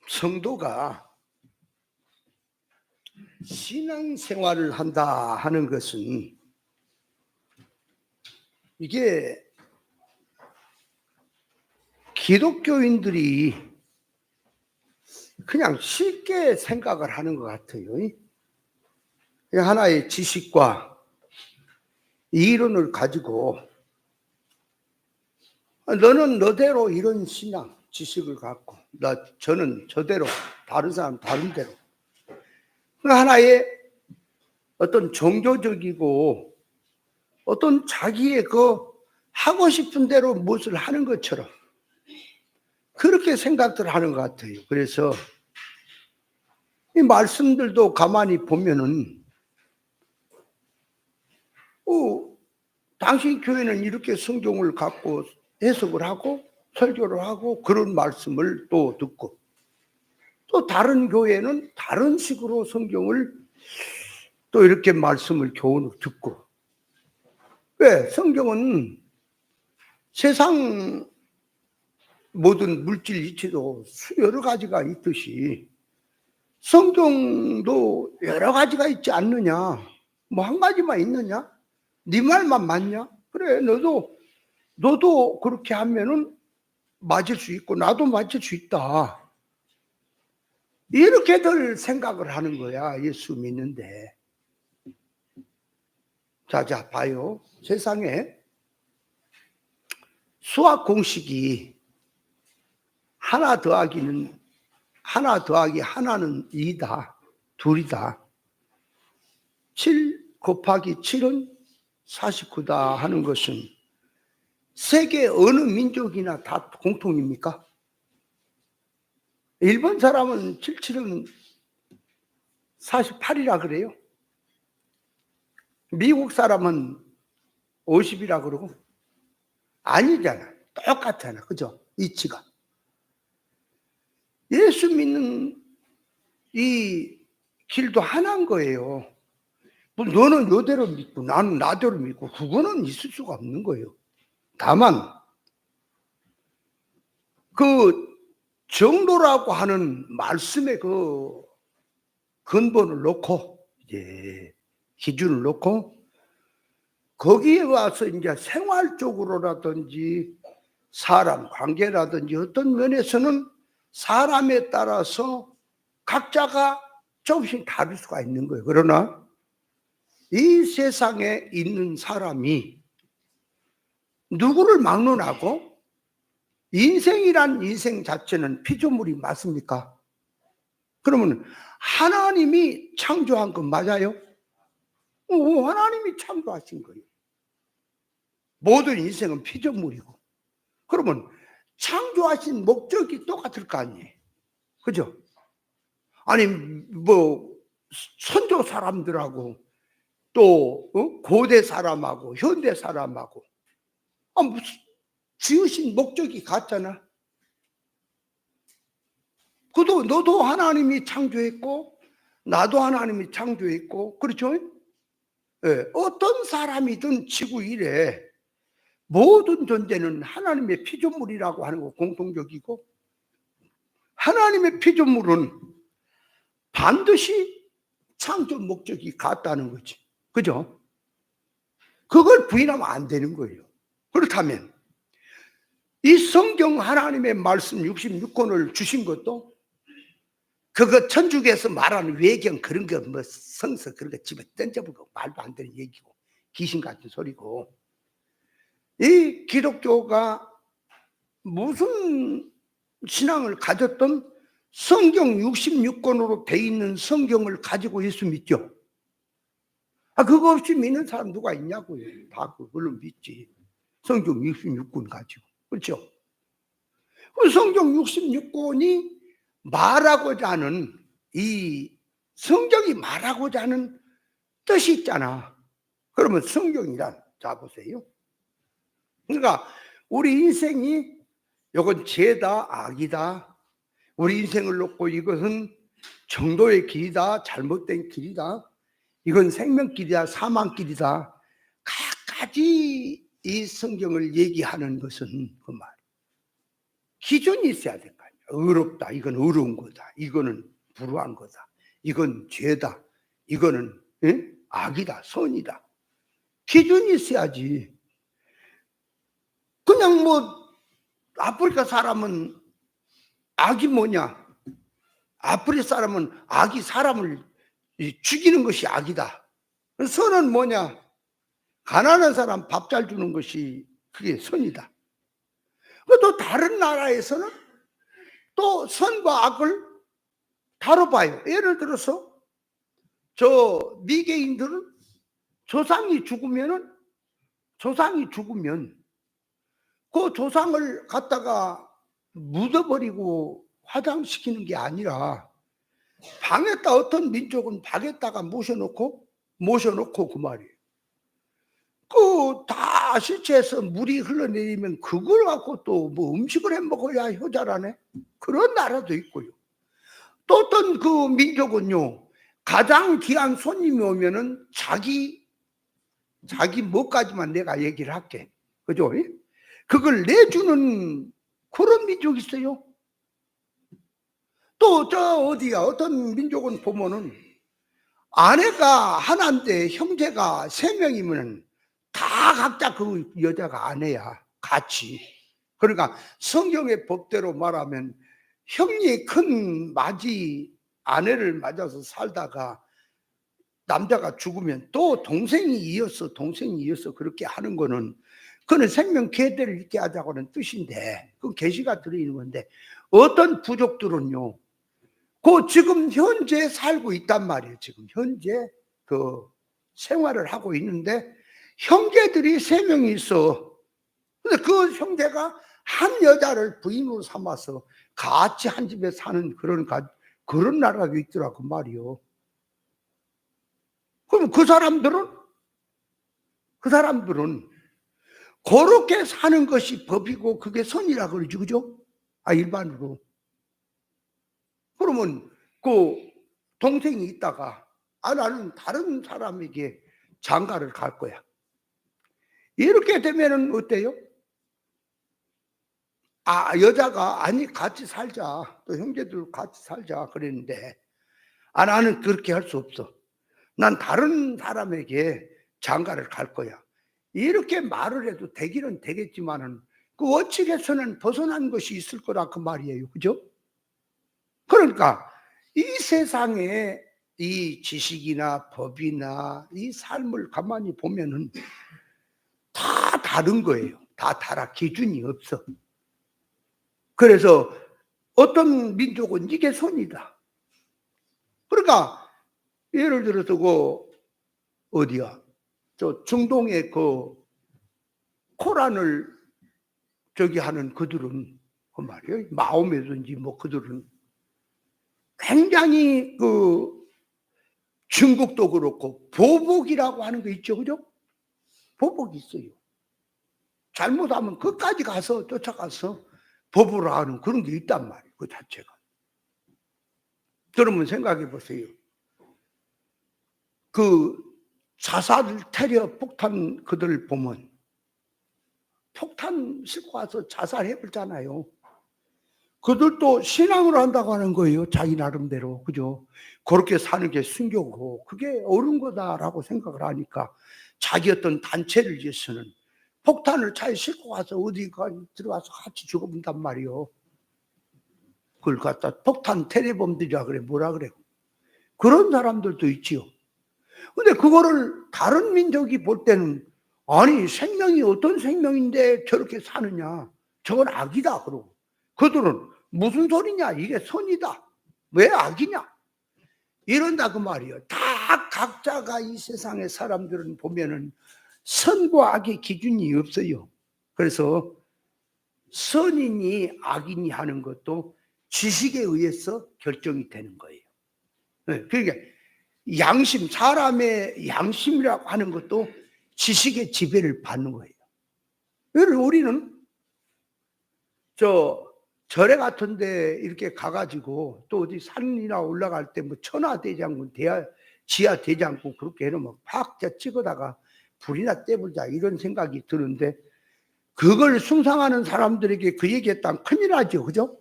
성도가 신앙생활을 한다 하는 것은 이게 기독교인들이 그냥 쉽게 생각을 하는 것 같아요. 하나의 지식과 이론을 가지고 너는 너대로 이런 신앙, 지식을 갖고 저는 저대로, 다른 사람 다른 대로 하나의 어떤 종교적이고 어떤 자기의 하고 싶은 대로 무엇을 하는 것처럼 그렇게 생각들 하는 것 같아요. 그래서 이 말씀들도 가만히 보면은 당신 교회는 이렇게 성경을 갖고 해석을 하고 설교를 하고 그런 말씀을 또 듣고, 또 다른 교회는 다른 식으로 성경을 또 이렇게 말씀을 교훈을 듣고. 왜? 성경은 세상 모든 물질 이치도 여러 가지가 있듯이 성경도 여러 가지가 있지 않느냐? 뭐 한 가지만 있느냐? 네 말만 맞냐? 그래, 너도 그렇게 하면은 맞을 수 있고 나도 맞을 수 있다. 이렇게들 생각을 하는 거야, 예수 믿는데. 자, 봐요. 세상에 수학 공식이 하나 더하기 하나는 2다. 둘이다. 7 곱하기 7은 49다 하는 것은 세계 어느 민족이나 다 공통입니까? 일본 사람은 77은 48이라 그래요. 미국 사람은 50이라 그러고. 아니잖아. 똑같잖아. 그죠? 이치가. 예수 믿는 이 길도 하나인 거예요. 너는 너대로 믿고 나는 나대로 믿고 그거는 있을 수가 없는 거예요. 다만 그 정도라고 하는 말씀의 그 근본을 놓고 이제 기준을 놓고 거기에 와서 이제 생활적으로라든지 사람 관계라든지 어떤 면에서는 사람에 따라서 각자가 조금씩 다를 수가 있는 거예요. 그러나 이 세상에 있는 사람이 누구를 막론하고 인생이란 인생 자체는 피조물이 맞습니까? 그러면 하나님이 창조한 건 맞아요? 하나님이 창조하신 거예요. 모든 인생은 피조물이고. 그러면 창조하신 목적이 똑같을 거 아니에요. 그죠? 아니 선조 사람들하고 또 고대 사람하고 현대 사람하고 무슨 지으신 목적이 같잖아. 너도 하나님이 창조했고 나도 하나님이 창조했고, 그렇죠? 네. 어떤 사람이든 지구 일에 모든 존재는 하나님의 피조물이라고 하는 거 공통적이고, 하나님의 피조물은 반드시 창조 목적이 같다는 거지. 그죠? 그걸 부인하면 안 되는 거예요. 그렇다면 이 성경 하나님의 말씀 66권을 주신 것도 그거 천주교에서 말하는 외경 그런 거 성서 그런 거 집에 던져보고 말도 안 되는 얘기고 귀신 같은 소리고, 이 기독교가 무슨 신앙을 가졌던 성경 66권으로 돼 있는 성경을 가지고 예수 믿죠. 그거 없이 믿는 사람 누가 있냐고요. 다 그걸로 믿지. 성경 66권 가지고. 그렇죠? 그 성경 66권이 말하고자 하는 이 성경이 말하고자 하는 뜻이 있잖아. 그러면 성경이란, 자 보세요. 그러니까 우리 인생이 이건 죄다 악이다. 우리 인생을 놓고 이것은 정도의 길이다. 잘못된 길이다. 이건 생명길이다. 사망길이다. 각가지 이 성경을 얘기하는 것은 그 말. 기준이 있어야 될 거 아니에요. 어렵다. 이건 어려운 거다. 이거는 불우한 거다. 이건 죄다. 이거는 악이다. 선이다. 기준이 있어야지. 그냥 뭐 아프리카 사람은 악이 뭐냐? 아프리카 사람은 악이 사람을 죽이는 것이 악이다. 선은 뭐냐? 가난한 사람 밥 잘 주는 것이 그게 선이다. 또 다른 나라에서는 또 선과 악을 다뤄봐요. 예를 들어서 저 미개인들은 조상이 죽으면 그 조상을 갖다가 묻어버리고 화장시키는 게 아니라 방에다 어떤 민족은 방에다가 모셔놓고 그 말이에요. 그 다 시체에서 물이 흘러내리면 그걸 갖고 또 뭐 음식을 해 먹어야 효자라네. 그런 나라도 있고요. 또 어떤 그 민족은요, 가장 귀한 손님이 오면은 자기 뭐까지만 내가 얘기를 할게. 그죠? 그걸 내주는 그런 민족이 있어요. 또 저 어디야, 어떤 민족은 보면은 아내가 하나인데 형제가 3명이면 다 각자 그 여자가 아내야. 같이. 그러니까 성경의 법대로 말하면 형이 큰 맏이 아내를 맞아서 살다가 남자가 죽으면 또 동생이 이어서 그렇게 하는 거는 그는 생명 계대를 있게 하자고는 뜻인데 그 계시가 들어있는 건데 어떤 부족들은요 그 지금 현재 살고 있단 말이에요. 지금 현재 그 생활을 하고 있는데 형제들이 3명이 있어. 근데 그 형제가 한 여자를 부인으로 삼아서 같이 한 집에 사는 그런 나라도 있더라고 말이요. 그럼 그 사람들은 그렇게 사는 것이 법이고 그게 선이라 그러지, 그죠? 일반으로. 그러면 그 동생이 있다가 나는 다른 사람에게 장가를 갈 거야. 이렇게 되면은 어때요? 여자가 같이 살자. 또 형제들 같이 살자 그랬는데 나는 그렇게 할 수 없어. 난 다른 사람에게 장가를 갈 거야. 이렇게 말을 해도 되기는 되겠지만은 그 원칙에서는 벗어난 것이 있을 거라 그 말이에요. 그죠? 그러니까 이 세상에 이 지식이나 법이나 이 삶을 가만히 보면은 다 다른 거예요. 다 달라. 기준이 없어. 그래서 어떤 민족은 이게 선이다. 그러니까 예를 들어서 어디야? 저 중동의 그 코란을 하는 그들은 그 말이에요. 마음에든지 뭐 그들은 굉장히 중국도 그렇고 보복이라고 하는 거 있죠, 그죠? 보복이 있어요. 잘못하면 끝까지 가서 쫓아가서 법으로 하는 그런 게 있단 말이에요. 그 자체가. 그러면 생각해 보세요. 그 자살 테러 폭탄 그들 보면 폭탄 싣고 와서 자살해 버리잖아요. 그들도 신앙을 한다고 하는 거예요. 자기 나름대로. 그죠? 그렇게 사는 게 순교고 그게 옳은 거다라고 생각을 하니까 자기 어떤 단체를 위해서는 폭탄을 차에 싣고 와서 어디가 들어와서 같이 죽어본단 말이요. 그걸 갖다 폭탄 테러범들이라 그래. 뭐라 그래. 그런 사람들도 있지요. 근데 그거를 다른 민족이 볼 때는 생명이 어떤 생명인데 저렇게 사느냐. 저건 악이다. 그러고. 그들은 무슨 소리냐. 이게 선이다. 왜 악이냐. 이런다 그 말이에요. 다 각자가 이 세상의 사람들은 보면은 선과 악의 기준이 없어요. 그래서 선이니 악이니 하는 것도 지식에 의해서 결정이 되는 거예요. 그러니까 사람의 양심이라고 하는 것도 지식의 지배를 받는 거예요. 우리는 절에 같은데 이렇게 가가지고 또 어디 산이나 올라갈 때 뭐 천하대장군, 지하대장군 그렇게 해놓으면 팍 찍어다가 불이나 떼보자 이런 생각이 드는데 그걸 숭상하는 사람들에게 그 얘기했다면 큰일 나죠, 그죠?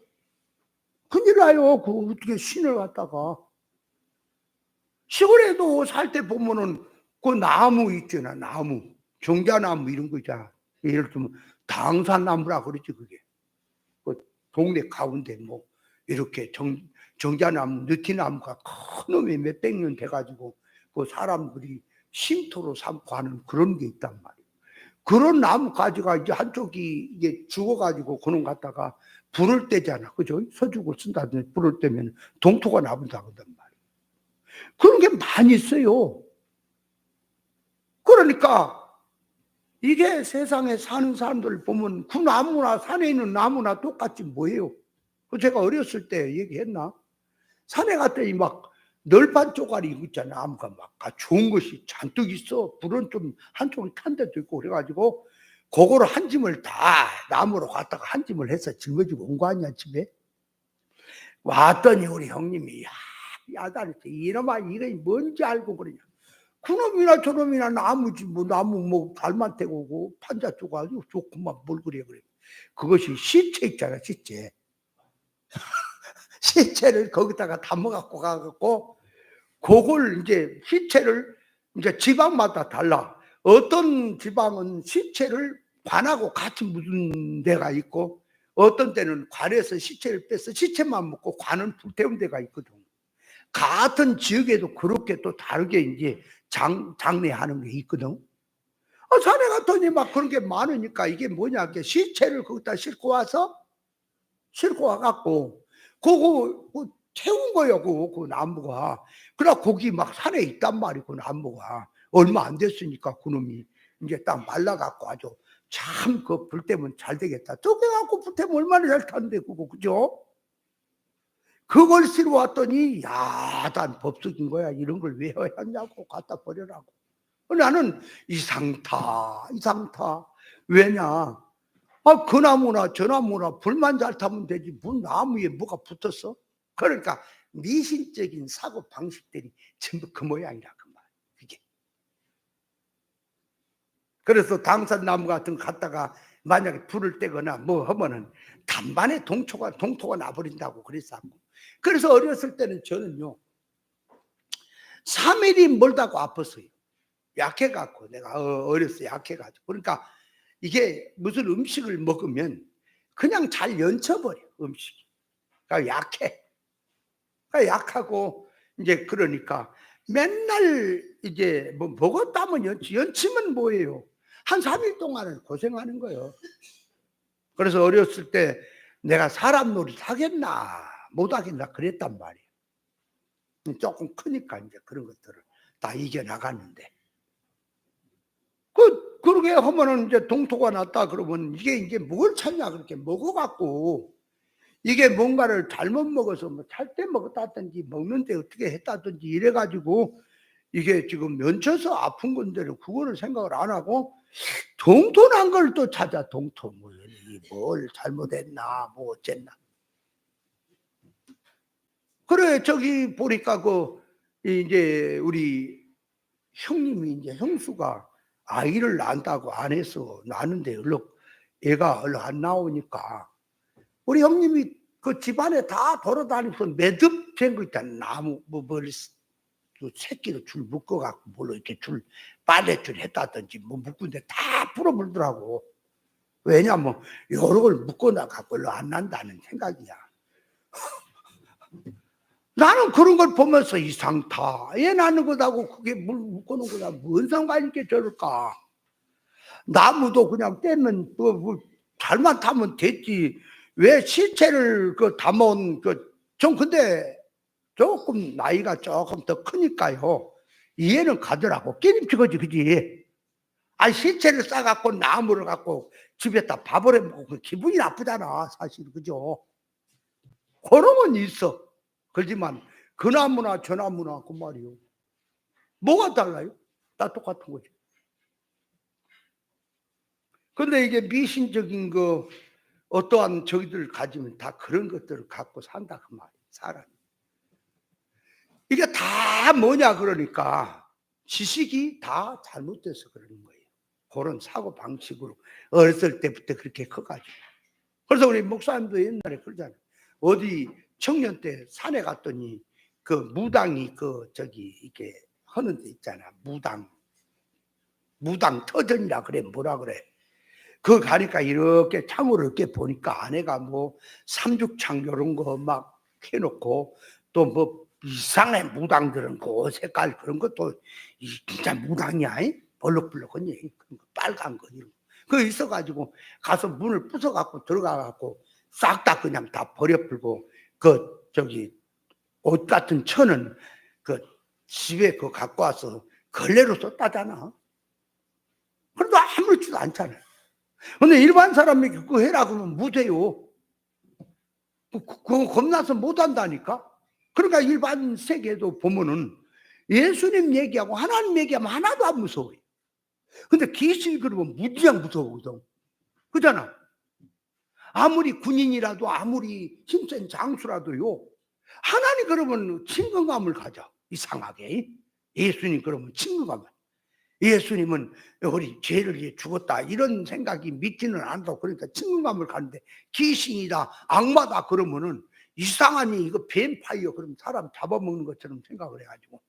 큰일 나요. 그 어떻게 신을 갖다가. 시골에도 살 때 보면은 그 나무 있잖아, 나무. 정자나무 이런 거 있잖아. 예를 들면 당산나무라 그러지, 그게. 그 동네 가운데 뭐 이렇게 정자나무, 느티나무가 큰 놈이 몇백 년 돼가지고 그 사람들이 쉼터로 삼고 하는 그런 게 있단 말이에요. 그런 나무 가지가 이제 한쪽이 이게 죽어가지고 그놈 갖다가 불을 떼잖아. 그죠? 서죽을 쓴다든지 불을 떼면 동토가 나온다 그러단 말이에요. 그런 게 많이 있어요. 그러니까 이게 세상에 사는 사람들 보면 그 나무나 산에 있는 나무나 똑같지 뭐예요. 제가 어렸을 때 얘기했나? 산에 갔더니 막 널판 쪼가리 있잖아. 나무가 막 좋은 것이 잔뜩 있어. 불은 좀 한쪽이 탄 데도 있고 그래가지고 그거를 한 짐을 다 나무로 갖다가 한 짐을 해서 짊어지고 온 거 아니야 집에. 왔더니 우리 형님이 야단했어. 이놈아 이게 뭔지 알고 그러냐. 그놈이나 저놈이나 나무지 뭐 나무 뭐 발만 떼고 오고 판자 쪼가리 좋구만 뭘 그래. 그것이 시체 있잖아 시체. 시체를 거기다가 담아갖고 가갖고 그걸 이제 시체를 이제 지방마다 달라. 어떤 지방은 시체를 관하고 같이 묻은 데가 있고 어떤 때는 관에서 시체를 빼서 시체만 먹고 관은 불태운 데가 있거든. 같은 지역에도 그렇게 또 다르게 이제 장례하는 게 있거든. 산에 갔더니 막 그런 게 많으니까 이게 뭐냐, 시체를 거기다 싣고 와갖고 그거 태운 거예요. 그 나무가. 그래 거기 막 산에 있단 말이고 그 나무가 얼마 안 됐으니까 그놈이 이제 딱 말라갖고 아주 참 그 불 때면 잘 되겠다. 저게 갖고 불 때면 얼마나 잘 타는데 그거 그죠? 그걸 실어 왔더니 야단 법석인 거야. 이런 걸 왜 하냐고 갖다 버려라고. 나는 이상타. 왜냐? 그 나무나 저 나무나 불만 잘 타면 되지 문 나무에 뭐가 붙었어? 그러니까 미신적인 사고 방식들이 전부 그 모양이라 그 말. 이게. 그래서 당산나무 같은 거 갖다가 만약에 불을 떼거나 뭐 하면은 단반에 동토가 나버린다고 그랬었고. 그래서 어렸을 때는 저는요 3일이 멀다고 아팠어요. 약해갖고 내가 어렸을 때 약해가지고. 그러니까 이게 무슨 음식을 먹으면 그냥 잘 연쳐버려 음식이. 그러니까 약해. 그러니까 약하고 이제 그러니까 맨날 이제 뭐 먹었다면 연치면 뭐예요? 한 3일 동안은 고생하는 거예요. 그래서 어렸을 때 내가 사람 놀이 하겠나 못 하겠나 그랬단 말이에요. 조금 크니까 이제 그런 것들을 다 이겨나갔는데. 그러게 하면은 이제 동토가 났다 그러면 이게 뭘 찾냐 그렇게 먹어갖고 이게 뭔가를 잘못 먹어서 뭐 찰 때 먹었다든지 먹는데 어떻게 했다든지 이래가지고 이게 지금 면쳐서 아픈 건데를 그거를 생각을 안 하고 동토 난 걸 또 찾아. 동토 뭘 잘못했나 뭐 어쨌나. 그래 저기 보니까 이제 우리 형님이 이제 형수가 아이를 낳는다고 안 해서 낳는데 애가 얼른 안 나오니까 우리 형님이 그 집안에 다 돌아다니면서 매듭 된 거 있잖아. 나무 새끼도 줄 묶어갖고 뭘로 이렇게 빨래줄 했다든지 뭐 묶은데 다 풀어물더라고. 왜냐면 여러 걸 묶어놔갖고 얼른 안 난다는 생각이야. 나는 그런 걸 보면서 이상타. 얘 낳는 거다고 그게 물 묶어놓은 거다. 뭔 상관이 있게 저럴까. 나무도 그냥 떼면 뭐 잘만 타면 됐지. 왜 시체를 담아온 좀 근데 조금 나이가 조금 더 크니까요. 이해는 가더라고. 끼림치거지 그지. 시체를 싸갖고 나무를 갖고 집에다 밥을 해먹고 기분이 나쁘잖아 사실 그죠. 그런 건 있어. 그렇지만 그 나무나 저 나무나 그 말이요. 뭐가 달라요? 다 똑같은 거죠. 근데 이게 미신적인 어떠한 저기들을 가지면 다 그런 것들을 갖고 산다 그 말이에요. 사람이. 이게 다 뭐냐 그러니까 지식이 다 잘못돼서 그러는 거예요. 그런 사고 방식으로 어렸을 때부터 그렇게 커가지고. 그래서 우리 목사님도 옛날에 그러잖아요. 어디 청년 때 산에 갔더니 그 무당이 이게 하는 데 있잖아. 무당 터전이라 그래. 뭐라 그래. 그 가니까 이렇게 창으로 이렇게 보니까 안에가 뭐 삼죽창 이런 거 막 해놓고 또 뭐 이상한 무당들은 그 옷 색깔 그런 것도 진짜 무당이야. 벌럭벌럭하니 그런 거 빨간 거 이런 거. 그거 있어가지고 가서 문을 부숴갖고 들어가갖고 싹 다 그냥 다 버려불고 옷 같은 천은 그 집에 그 갖고 와서 걸레로 썼다잖아. 그래도 아무렇지도 않잖아. 근데 일반 사람이 그거 해라 그러면 못해요. 그거 겁나서 못한다니까. 그러니까 일반 세계도 보면은 예수님 얘기하고 하나님 얘기하면 하나도 안 무서워요. 근데 귀신 그러면 무지장 무서워거든. 그잖아. 아무리 군인이라도 아무리 힘센 장수라도요. 하나님 그러면 친근감을 가져. 이상하게. 예수님 그러면 친근감을. 예수님은 우리 죄를 위해 죽었다 이런 생각이 믿지는 않다고 그러니까 친근감을 가는데 귀신이다 악마다 그러면은 이상하니 이거 뱀파이어 그럼 사람 잡아먹는 것처럼 생각을 해가지고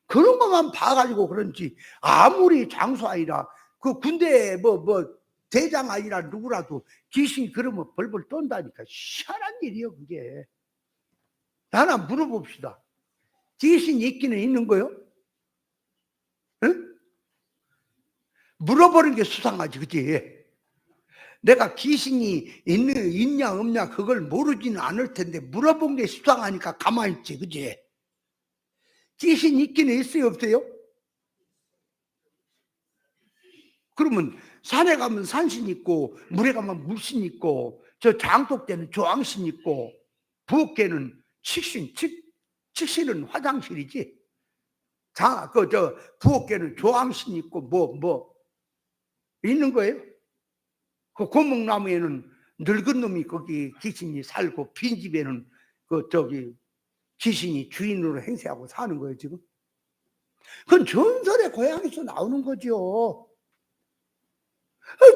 그런 것만 봐가지고 그런지 아무리 장수 아니라 그 군대에 뭐 대장 아니라 누구라도 귀신이 그러면 벌벌 떤다니까. 희한한 일이요 그게. 하나 물어봅시다. 귀신이 있기는 있는 거요? 응? 물어보는 게 수상하지, 그치? 내가 귀신이 있냐 없냐 그걸 모르지는 않을 텐데 물어본 게 수상하니까 가만히 있지, 그치? 귀신 있기는 있어요, 없어요? 그러면 산에 가면 산신 있고 물에 가면 물신 있고 저 장독대는 조항신 있고 부엌에는 칙신은 화장실이지. 부엌에는 조항신 있고 뭐 있는 거예요? 그 고목나무에는 늙은 놈이 거기 귀신이 살고 빈집에는 귀신이 주인으로 행세하고 사는 거예요 지금. 그건 전설의 고향에서 나오는 거죠.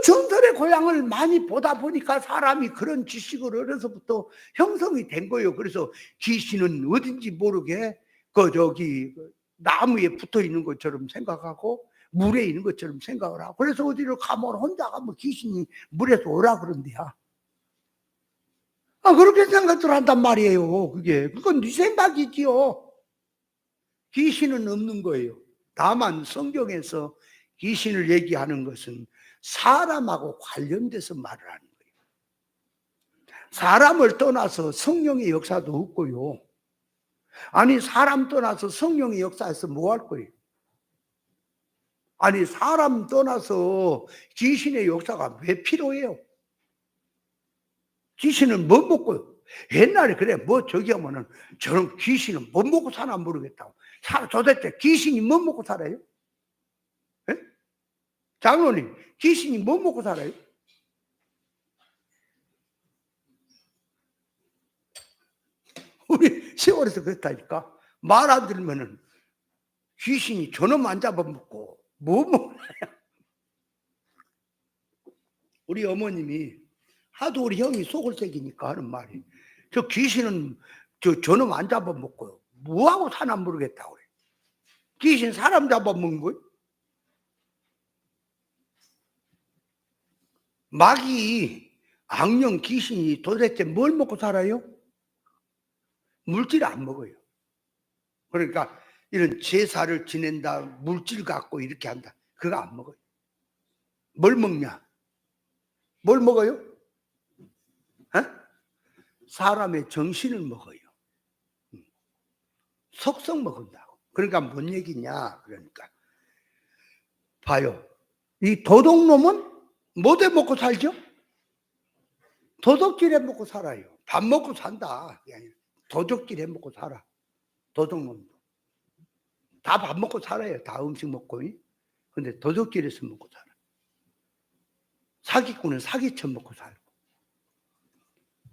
전설의 고향을 많이 보다 보니까 사람이 그런 지식을 어려서부터 형성이 된 거예요. 그래서 귀신은 어딘지 모르게 나무에 붙어 있는 것처럼 생각하고 물에 있는 것처럼 생각을 하고 그래서 어디를 가면 혼자 가면 귀신이 물에서 오라 그런대야. 그렇게 생각들 한단 말이에요. 그건 네 생각이지요. 귀신은 없는 거예요. 다만 성경에서 귀신을 얘기하는 것은 사람하고 관련돼서 말을 하는 거예요. 사람을 떠나서 성령의 역사도 없고요. 아니 사람 떠나서 성령의 역사에서 뭐 할 거예요? 아니 사람 떠나서 귀신의 역사가 왜 필요해요? 귀신은 뭐 먹고요? 옛날에 그래 저기 하면은 저런 귀신은 뭐 먹고 사나 모르겠다고. 도대체 귀신이 뭐 먹고 살아요? 에? 장로님 귀신이 뭐 먹고 살아요? 우리 세월에서 그랬다니까. 말 안 들으면은 귀신이 저놈 안 잡아먹고 뭐 먹나요? 우리 어머님이 하도 우리 형이 속을 새기니까 하는 말이 저 귀신은 저놈 안 잡아먹고요. 뭐하고 사나 모르겠다고 그래. 귀신 사람 잡아먹는 거예요? 마귀 악령 귀신이 도대체 뭘 먹고 살아요? 물질 안 먹어요. 그러니까 이런 제사를 지낸다 물질 갖고 이렇게 한다 그거 안 먹어요. 뭘 먹냐? 뭘 먹어요? 에? 사람의 정신을 먹어요. 속성 먹는다고. 그러니까 뭔 얘기냐? 그러니까 봐요. 이 도둑놈은 뭐대 먹고 살죠? 도둑질해 먹고 살아요. 밥 먹고 산다. 도둑질해 먹고 살아. 도둑놈도 다 밥 먹고 살아요. 다 음식 먹고. 근데 도둑질해서 먹고 살아. 사기꾼은 사기쳐 먹고 살고.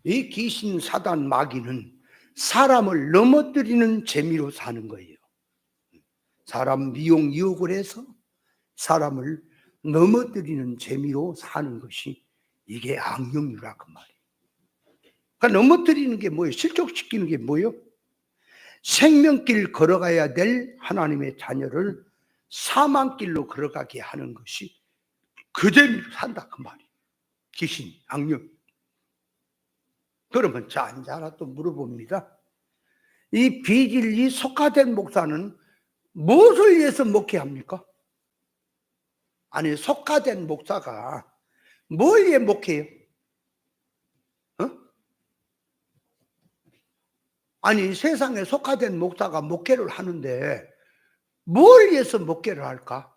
이 귀신 사단 마귀는 사람을 넘어뜨리는 재미로 사는 거예요. 사람 미용 유혹을 해서 사람을 넘어뜨리는 재미로 사는 것이 이게 악령이라 그 말이에요. 그러니까 넘어뜨리는 게 뭐예요? 실족시키는 게 뭐예요? 생명길 걸어가야 될 하나님의 자녀를 사망길로 걸어가게 하는 것이 그대로 산다 그 말이에요. 귀신, 악령. 그러면 자, 이제 하나 또 물어봅니다. 이 비진리 속화된 목사는 무엇을 위해서 목회합니까? 아니, 속화된 목사가 뭘 위해 목회해요? 아니, 세상에 속화된 목사가 목회를 하는데 뭘 위해서 목회를 할까?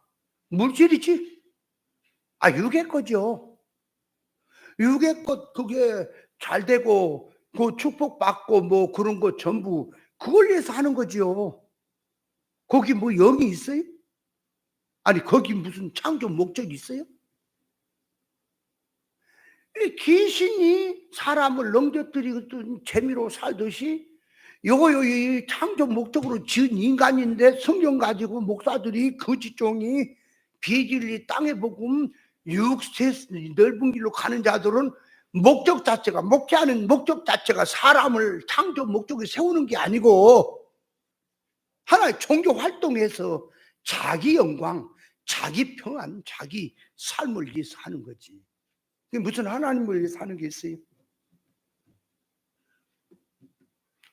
물질이지? 아, 육의 거죠. 육의 것, 그게 잘 되고, 그 축복받고, 뭐 그런 거 전부 그걸 위해서 하는 거지요. 거기 뭐 영이 있어요? 아니, 거기 무슨 창조 목적이 있어요? 이 귀신이 사람을 넘겨뜨리던 재미로 살듯이 이 창조 목적으로 지은 인간인데 성경 가지고 목사들이 거짓종이 비진리 땅의 복음 육세 넓은 길로 가는 자들은 목적 자체가 목회하는 목적 자체가 사람을 창조 목적에 세우는 게 아니고 하나의 종교 활동에서 자기 영광, 자기 평안, 자기 삶을 위해서 하는 거지. 무슨 하나님을 위해서 하는 게 있어요?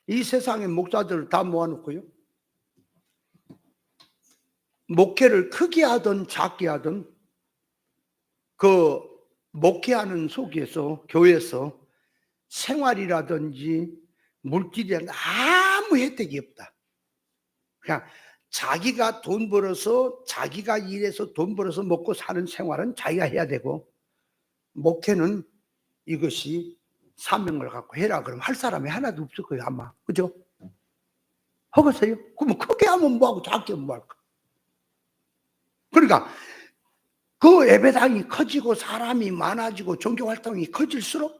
이 세상의 목사들을 다 모아놓고요, 목회를 크게 하든 작게 하든 그 목회하는 속에서 교회에서 생활이라든지 물질이라든지 아무 혜택이 없다. 그냥 자기가 돈 벌어서 자기가 일해서 돈 벌어서 먹고 사는 생활은 자기가 해야 되고, 목회는 이것이 사명을 갖고 해라 그러면 할 사람이 하나도 없을 거예요 아마. 그죠? 하겠어요? 그러면 크게 하면 뭐하고 작게 하면 뭐할까? 그러니까 그 예배당이 커지고 사람이 많아지고 종교활동이 커질수록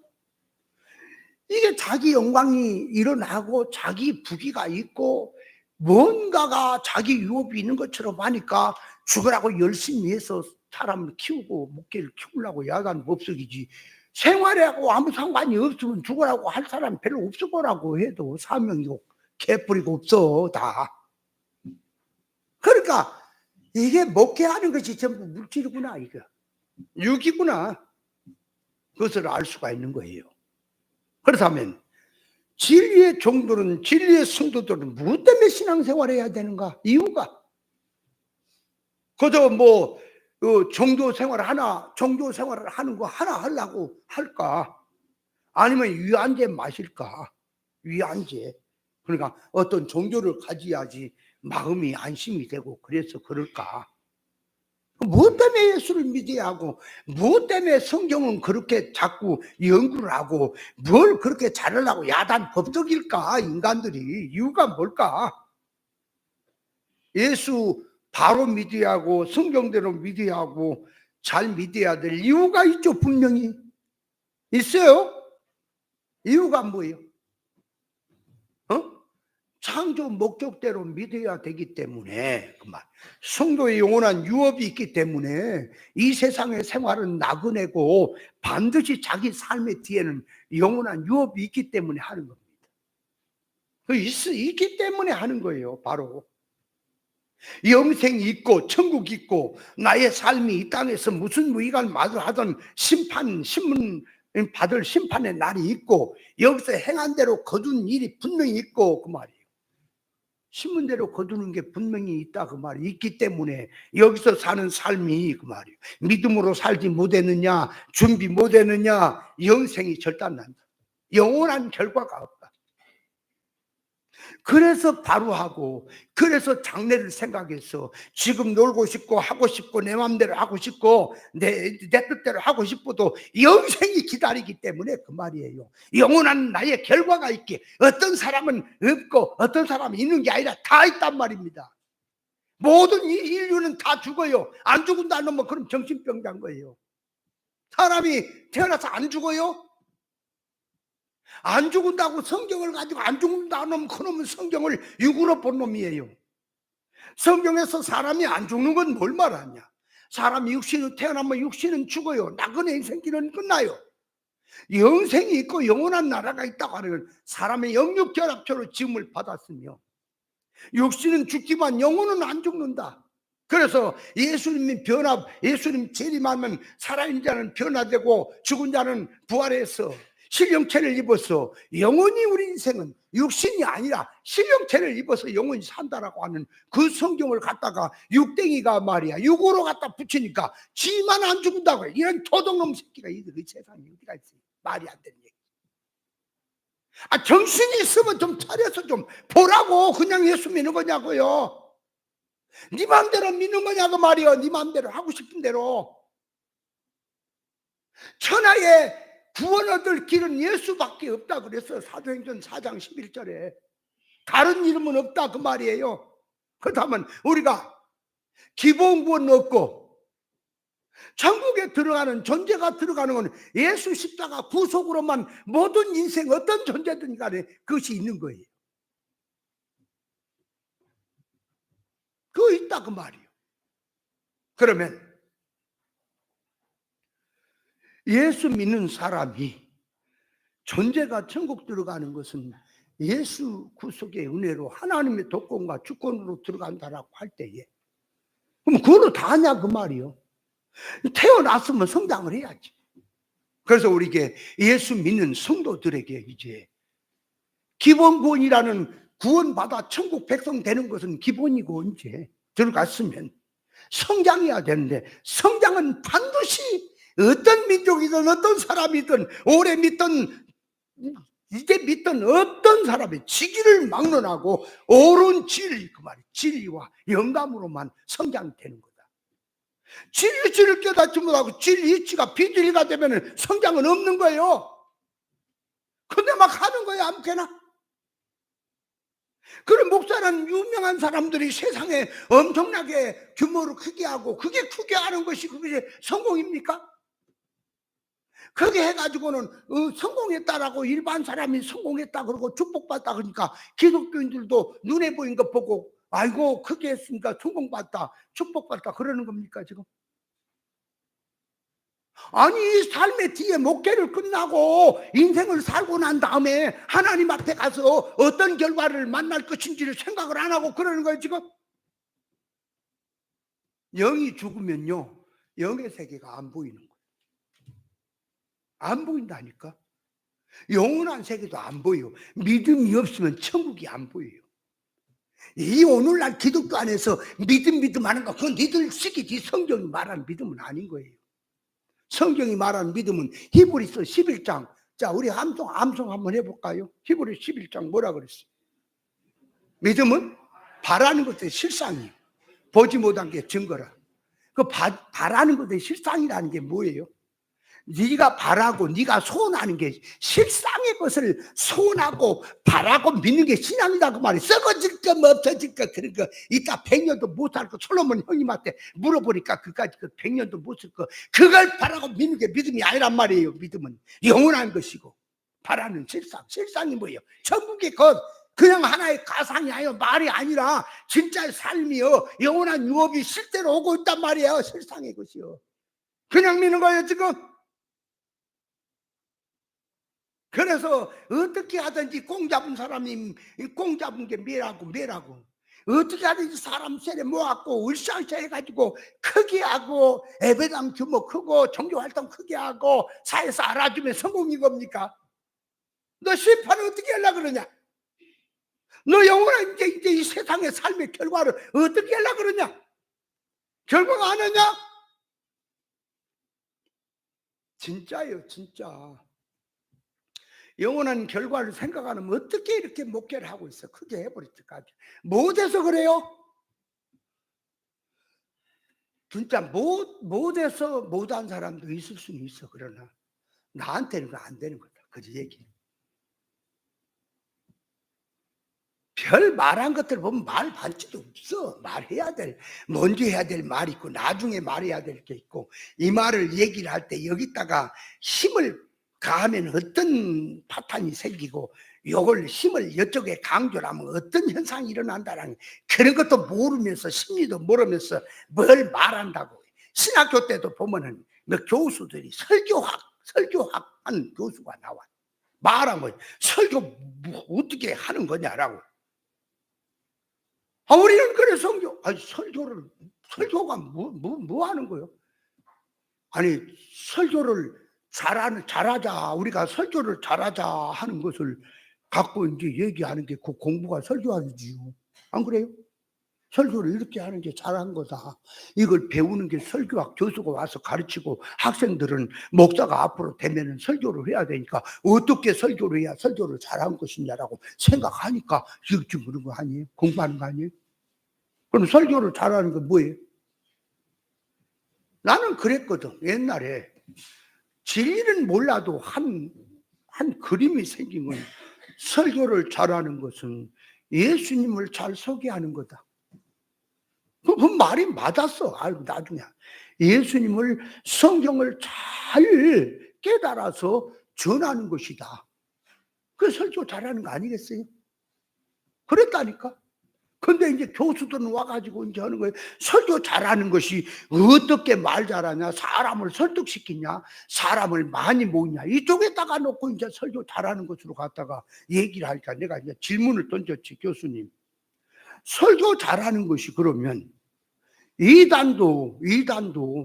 이게 자기 영광이 일어나고 자기 부귀가 있고 뭔가가 자기 유업이 있는 것처럼 하니까 죽으라고 열심히 해서 사람을 키우고 목회를 키우려고 야단 법석이지, 생활하고 아무 상관이 없으면 죽으라고 할 사람 별로 없을 거라고 해도 사명이고 개뿔이고 없어 다. 그러니까 이게 목회하는 것이 전부 물질이구나, 이거 육이구나, 그것을 알 수가 있는 거예요. 그렇다면 진리의 종들은, 진리의 성도들은 무엇 때문에 신앙생활을 해야 되는가? 이유가 그저 뭐 종교 생활을 하는 거 하나 하려고 할까? 아니면 위안제 마실까? 위안제. 그러니까 어떤 종교를 가져야지 마음이 안심이 되고 그래서 그럴까? 무엇 때문에 예수를 믿어야 하고, 무엇 때문에 성경은 그렇게 자꾸 연구를 하고, 뭘 그렇게 잘하려고 야단 법석일까? 인간들이 이유가 뭘까? 예수 바로 믿어야 하고 성경대로 믿어야 하고 잘 믿어야 될 이유가 있죠. 분명히 있어요. 이유가 뭐예요? 창조 목적대로 믿어야 되기 때문에, 그 말, 성도의 영원한 유업이 있기 때문에 이 세상의 생활은 나그네고 반드시 자기 삶의 뒤에는 영원한 유업이 있기 때문에 하는 겁니다. 있기 때문에 하는 거예요. 바로 영생이 있고 천국이 있고 나의 삶이 이 땅에서 무슨 무익한 말을 하든 신문 받을 심판의 날이 있고 여기서 행한 대로 거둔 일이 분명히 있고, 그 말이에요. 신문대로 거두는 게 분명히 있다 그 말이 있기 때문에 여기서 사는 삶이, 그 말이에요, 믿음으로 살지 못했느냐, 준비 못했느냐, 영생이 절단난다. 영원한 결과가 없다. 그래서 바로 하고, 그래서 장래를 생각해서 지금 놀고 싶고 하고 싶고 내 마음대로 하고 싶고 내 뜻대로 하고 싶어도 영생이 기다리기 때문에 그 말이에요. 영원한 나의 결과가 있게, 어떤 사람은 없고 어떤 사람은 있는 게 아니라 다 있단 말입니다. 모든 인류는 다 죽어요. 안 죽은다는 건 그럼 정신병자인 거예요. 사람이 태어나서 안 죽어요? 안 죽은다고 성경을 가지고 안 죽는다는 그놈은 성경을 육으로 본 놈이에요. 성경에서 사람이 안 죽는 건 뭘 말하냐? 사람이 육신으로 태어나면 육신은 죽어요. 나그네 인생길은 끝나요. 영생이 있고 영원한 나라가 있다고 하는 사람의 영육결합체로 지음을 받았으며, 육신은 죽지만 영혼은 안 죽는다. 그래서 예수님이 예수님 재림하면 살아있는 자는 변화되고 죽은 자는 부활해서 실령체를 입어서 영원히 우리 인생은 육신이 아니라 실령체를 입어서 영원히 산다라고 하는 그 성경을 갖다가 육댕이가 말이야 육으로 갖다 붙이니까 지만 안 죽는다고 해. 이런 도둑놈 새끼가 이 세상에 어디가 있어요. 말이 안 되는 얘기. 정신이 있으면 좀 차려서 좀 보라고. 그냥 예수 믿는 거냐고요. 네 맘대로 믿는 거냐고 말이요. 네 맘대로 하고 싶은 대로. 천하의 구원 얻을 길은 예수밖에 없다 그랬어요. 사도행전 4장 11절에. 다른 이름은 없다 그 말이에요. 그렇다면 우리가 기본 구원 얻고 천국에 들어가는 존재가 들어가는 건 예수 십자가 구속으로만 모든 인생 어떤 존재든 간에 그것이 있는 거예요. 그거 있다 그 말이에요. 그러면 예수 믿는 사람이 존재가 천국 들어가는 것은 예수 구속의 은혜로 하나님의 독권과 주권으로 들어간다라고 할 때에 그럼 그걸로 다 하냐 그 말이요. 태어났으면 성장을 해야지. 그래서 우리에게 예수 믿는 성도들에게 이제 기본 구원이라는 구원받아 천국 백성 되는 것은 기본이고 이제 들어갔으면 성장해야 되는데 성장은 반드시 어떤 민족이든 어떤 사람이든 오래 믿던 이제 믿던 어떤 사람이 지기를 막론하고 옳은 진리 그 말이 진리와 영감으로만 성장되는 거다. 진리를 깨닫지 못하고 진리 이치가 비진리가 되면 성장은 없는 거예요. 근데 막 하는 거예요 아무렇게나. 그런 목사라는 유명한 사람들이 세상에 엄청나게 규모를 크게 하고 그게 크게 하는 것이 그게 성공입니까? 그게 해가지고는 성공했다라고 일반 사람이 성공했다 그러고 축복받다 그러니까 기독교인들도 눈에 보인 거 보고 아이고 크게 했으니까 성공받다 축복받다 그러는 겁니까 지금? 아니 이 삶의 뒤에 목회를 끝나고 인생을 살고 난 다음에 하나님 앞에 가서 어떤 결과를 만날 것인지를 생각을 안 하고 그러는 거예요 지금. 영이 죽으면요 영의 세계가 안 보이는 거예요. 안 보인다니까. 영원한 세계도 안 보여요. 믿음이 없으면 천국이 안 보여요. 이 오늘날 기독교 안에서 믿음 하는 거 그건 니들 시기지. 성경이 말하는 믿음은 아닌 거예요. 성경이 말하는 믿음은 히브리서 11장. 자 우리 암송 한번 해볼까요? 히브리 11장 뭐라 그랬어요? 믿음은 바라는 것의 실상이에요. 보지 못한 게 증거라. 그 바라는 것의 실상이라는 게 뭐예요? 네가 바라고 네가 소원하는 게 실상의 것을 소원하고 바라고 믿는 게 신앙이다 그 말이에요. 썩어질 거 없어질 거 그런 거 이따 100년도 못 살 거 솔로몬 형님한테 물어보니까 그까지 그 100년도 못 쓸 거 그걸 바라고 믿는 게 믿음이 아니란 말이에요. 믿음은 영원한 것이고 바라는 실상이 뭐예요? 천국의 것 그냥 하나의 가상이 아니요 말이 아니라 진짜의 삶이요 영원한 유업이 실제로 오고 있단 말이에요. 실상의 것이요. 그냥 믿는 거예요 지금. 그래서 어떻게 하든지 꽁 잡은 사람이 꽁 잡은 게 매라고 어떻게 하든지 사람 세례 모았고 울상샤 해가지고 크게 하고 예배당 규모 크고 종교활동 크게 하고 사회에서 알아주면 성공인 겁니까? 너 심판을 어떻게 하려고 그러냐? 너 영원한 이제 이 세상의 삶의 결과를 어떻게 하려고 그러냐? 결과가 안 하냐? 진짜예요 진짜. 영원한 결과를 생각 안 하면 어떻게 이렇게 목회를 하고 있어? 크게 해버렸을까? 못해서 그래요? 진짜 못해서 못한 사람도 있을 수는 있어. 그러나 나한테는 그거 안 되는 거다. 그지 얘기. 별 말한 것들 보면 말 반지도 없어. 말해야 될 먼저 해야 될 말이 있고 나중에 말해야 될 게 있고 이 말을 얘기를 할 때 여기다가 힘을 가하면 어떤 파탄이 생기고 요걸 힘을 이쪽에 강조를 하면 어떤 현상이 일어난다라는 그런 것도 모르면서 심리도 모르면서 뭘 말한다고. 신학교 때도 보면은 뭐 교수들이 설교학 설교학 한 교수가 나와. 말한 거예요. 설교 어떻게 하는 거냐라고. 우리는 그래 설교가 뭐 하는 거예요? 아니, 설교를 잘하자, 우리가 설교를 잘하자 하는 것을 갖고 이제 얘기하는 게 그 공부가 설교하기지요. 안 그래요? 설교를 이렇게 하는 게 잘한 거다. 이걸 배우는 게 설교학 교수가 와서 가르치고, 학생들은 목사가 앞으로 되면은 설교를 해야 되니까 어떻게 설교를 해야 설교를 잘한 것이냐라고 생각하니까 지금 그런 거 아니에요? 공부하는 거 아니에요? 그럼 설교를 잘하는 건 뭐예요? 나는 그랬거든. 옛날에 진리는 몰라도 한 그림이 생긴 건, 설교를 잘하는 것은 예수님을 잘 소개하는 거다. 그 말이 맞았어. 알고 나중에 예수님을, 성경을 잘 깨달아서 전하는 것이다. 그 설교 잘하는 거 아니겠어요? 그랬다니까. 근데 이제 교수들은 와가지고 이제 하는 거예요. 설교 잘하는 것이 어떻게 말 잘하냐, 사람을 설득시키냐, 사람을 많이 모으냐, 이쪽에다가 놓고 이제 설교 잘하는 것으로 갖다가 얘기를 하니까 내가 이제 질문을 던졌지. 교수님, 설교 잘하는 것이 그러면 이단도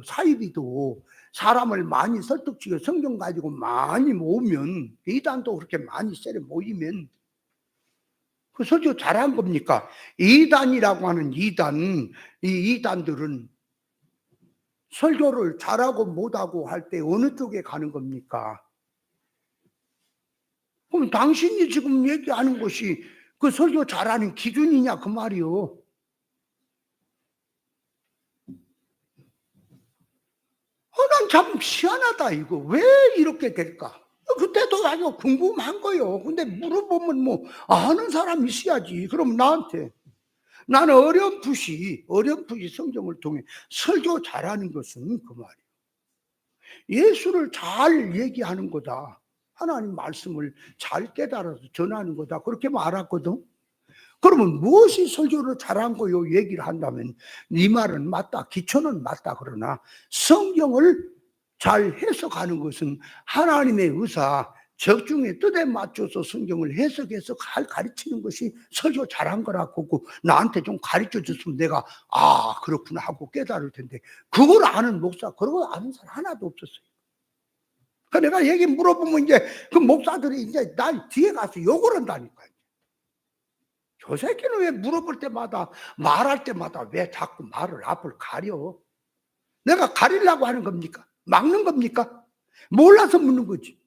사이비도 사람을 많이 설득시켜 성경 가지고 많이 모으면, 이단도 그렇게 많이 세려 모이면 그 설교 잘한 겁니까? 이단이라고 하는 이 이단들은 설교를 잘하고 못하고 할 때 어느 쪽에 가는 겁니까? 그럼 당신이 지금 얘기하는 것이 그 설교 잘하는 기준이냐 그 말이요. 난 참 희한하다 이거. 왜 이렇게 될까? 그때도 아주 궁금한 거요. 근데 물어보면 뭐 아는 사람이 있어야지. 그럼 나한테, 나는 어렴풋이 성경을 통해 설교 잘하는 것은 그 말이에요. 예수를 잘 얘기하는 거다. 하나님 말씀을 잘 깨달아서 전하는 거다. 그렇게 말했거든. 그러면 무엇이 설교를 잘한 거요? 얘기를 한다면 네 말은 맞다. 기초는 맞다. 그러나 성경을 잘 해석하는 것은 하나님의 의사, 적중의 뜻에 맞춰서 성경을 해석해서 가르치는 것이 설교 잘한 거라고, 나한테 좀 가르쳐 줬으면 내가 그렇구나 하고 깨달을 텐데, 그걸 아는 목사, 그걸 아는 사람 하나도 없었어요. 그 내가 얘기 물어보면 이제 그 목사들이 이제 날 뒤에 가서 욕을 한다니까요. 저 새끼는 왜 물어볼 때마다, 말할 때마다 왜 자꾸 말을 앞을 가려? 내가 가리려고 하는 겁니까? 막는 겁니까? 몰라서 묻는 거지.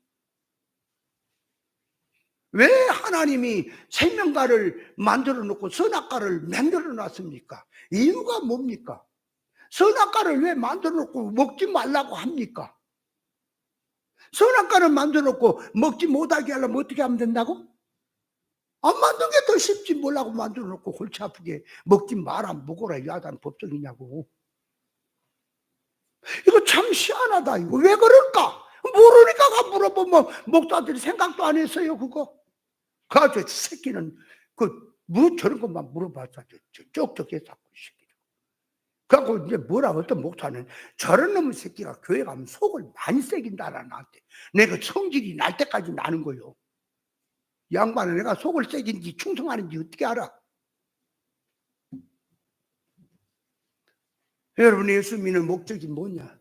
왜 하나님이 생명과를 만들어 놓고 선악과를 만들어 놨습니까? 이유가 뭡니까? 선악과를 왜 만들어 놓고 먹지 말라고 합니까? 선악과를 만들어 놓고 먹지 못하게 하려면 어떻게 하면 된다고? 안 만든 게 더 쉽지, 뭐라고 만들어 놓고 골치 아프게 먹지 마라, 먹어라, 야단 법석이냐고. 이거 참 희한하다. 이거 왜 그럴까? 모르니까 가 물어보면 목사들이 생각도 안 했어요. 그거 저 새끼는 뭐 저런 것만 물어봤자 쪽쪽해 자꾸 새끼. 그래갖고 이제 어떤 목사는 저런 놈의 새끼가 교회 가면 속을 많이 새긴다라, 나한테. 내가 성질이 날 때까지 나는 거요. 양반은 내가 속을 새긴지 충성하는지 어떻게 알아? 여러분, 예수 믿는 목적이 뭐냐?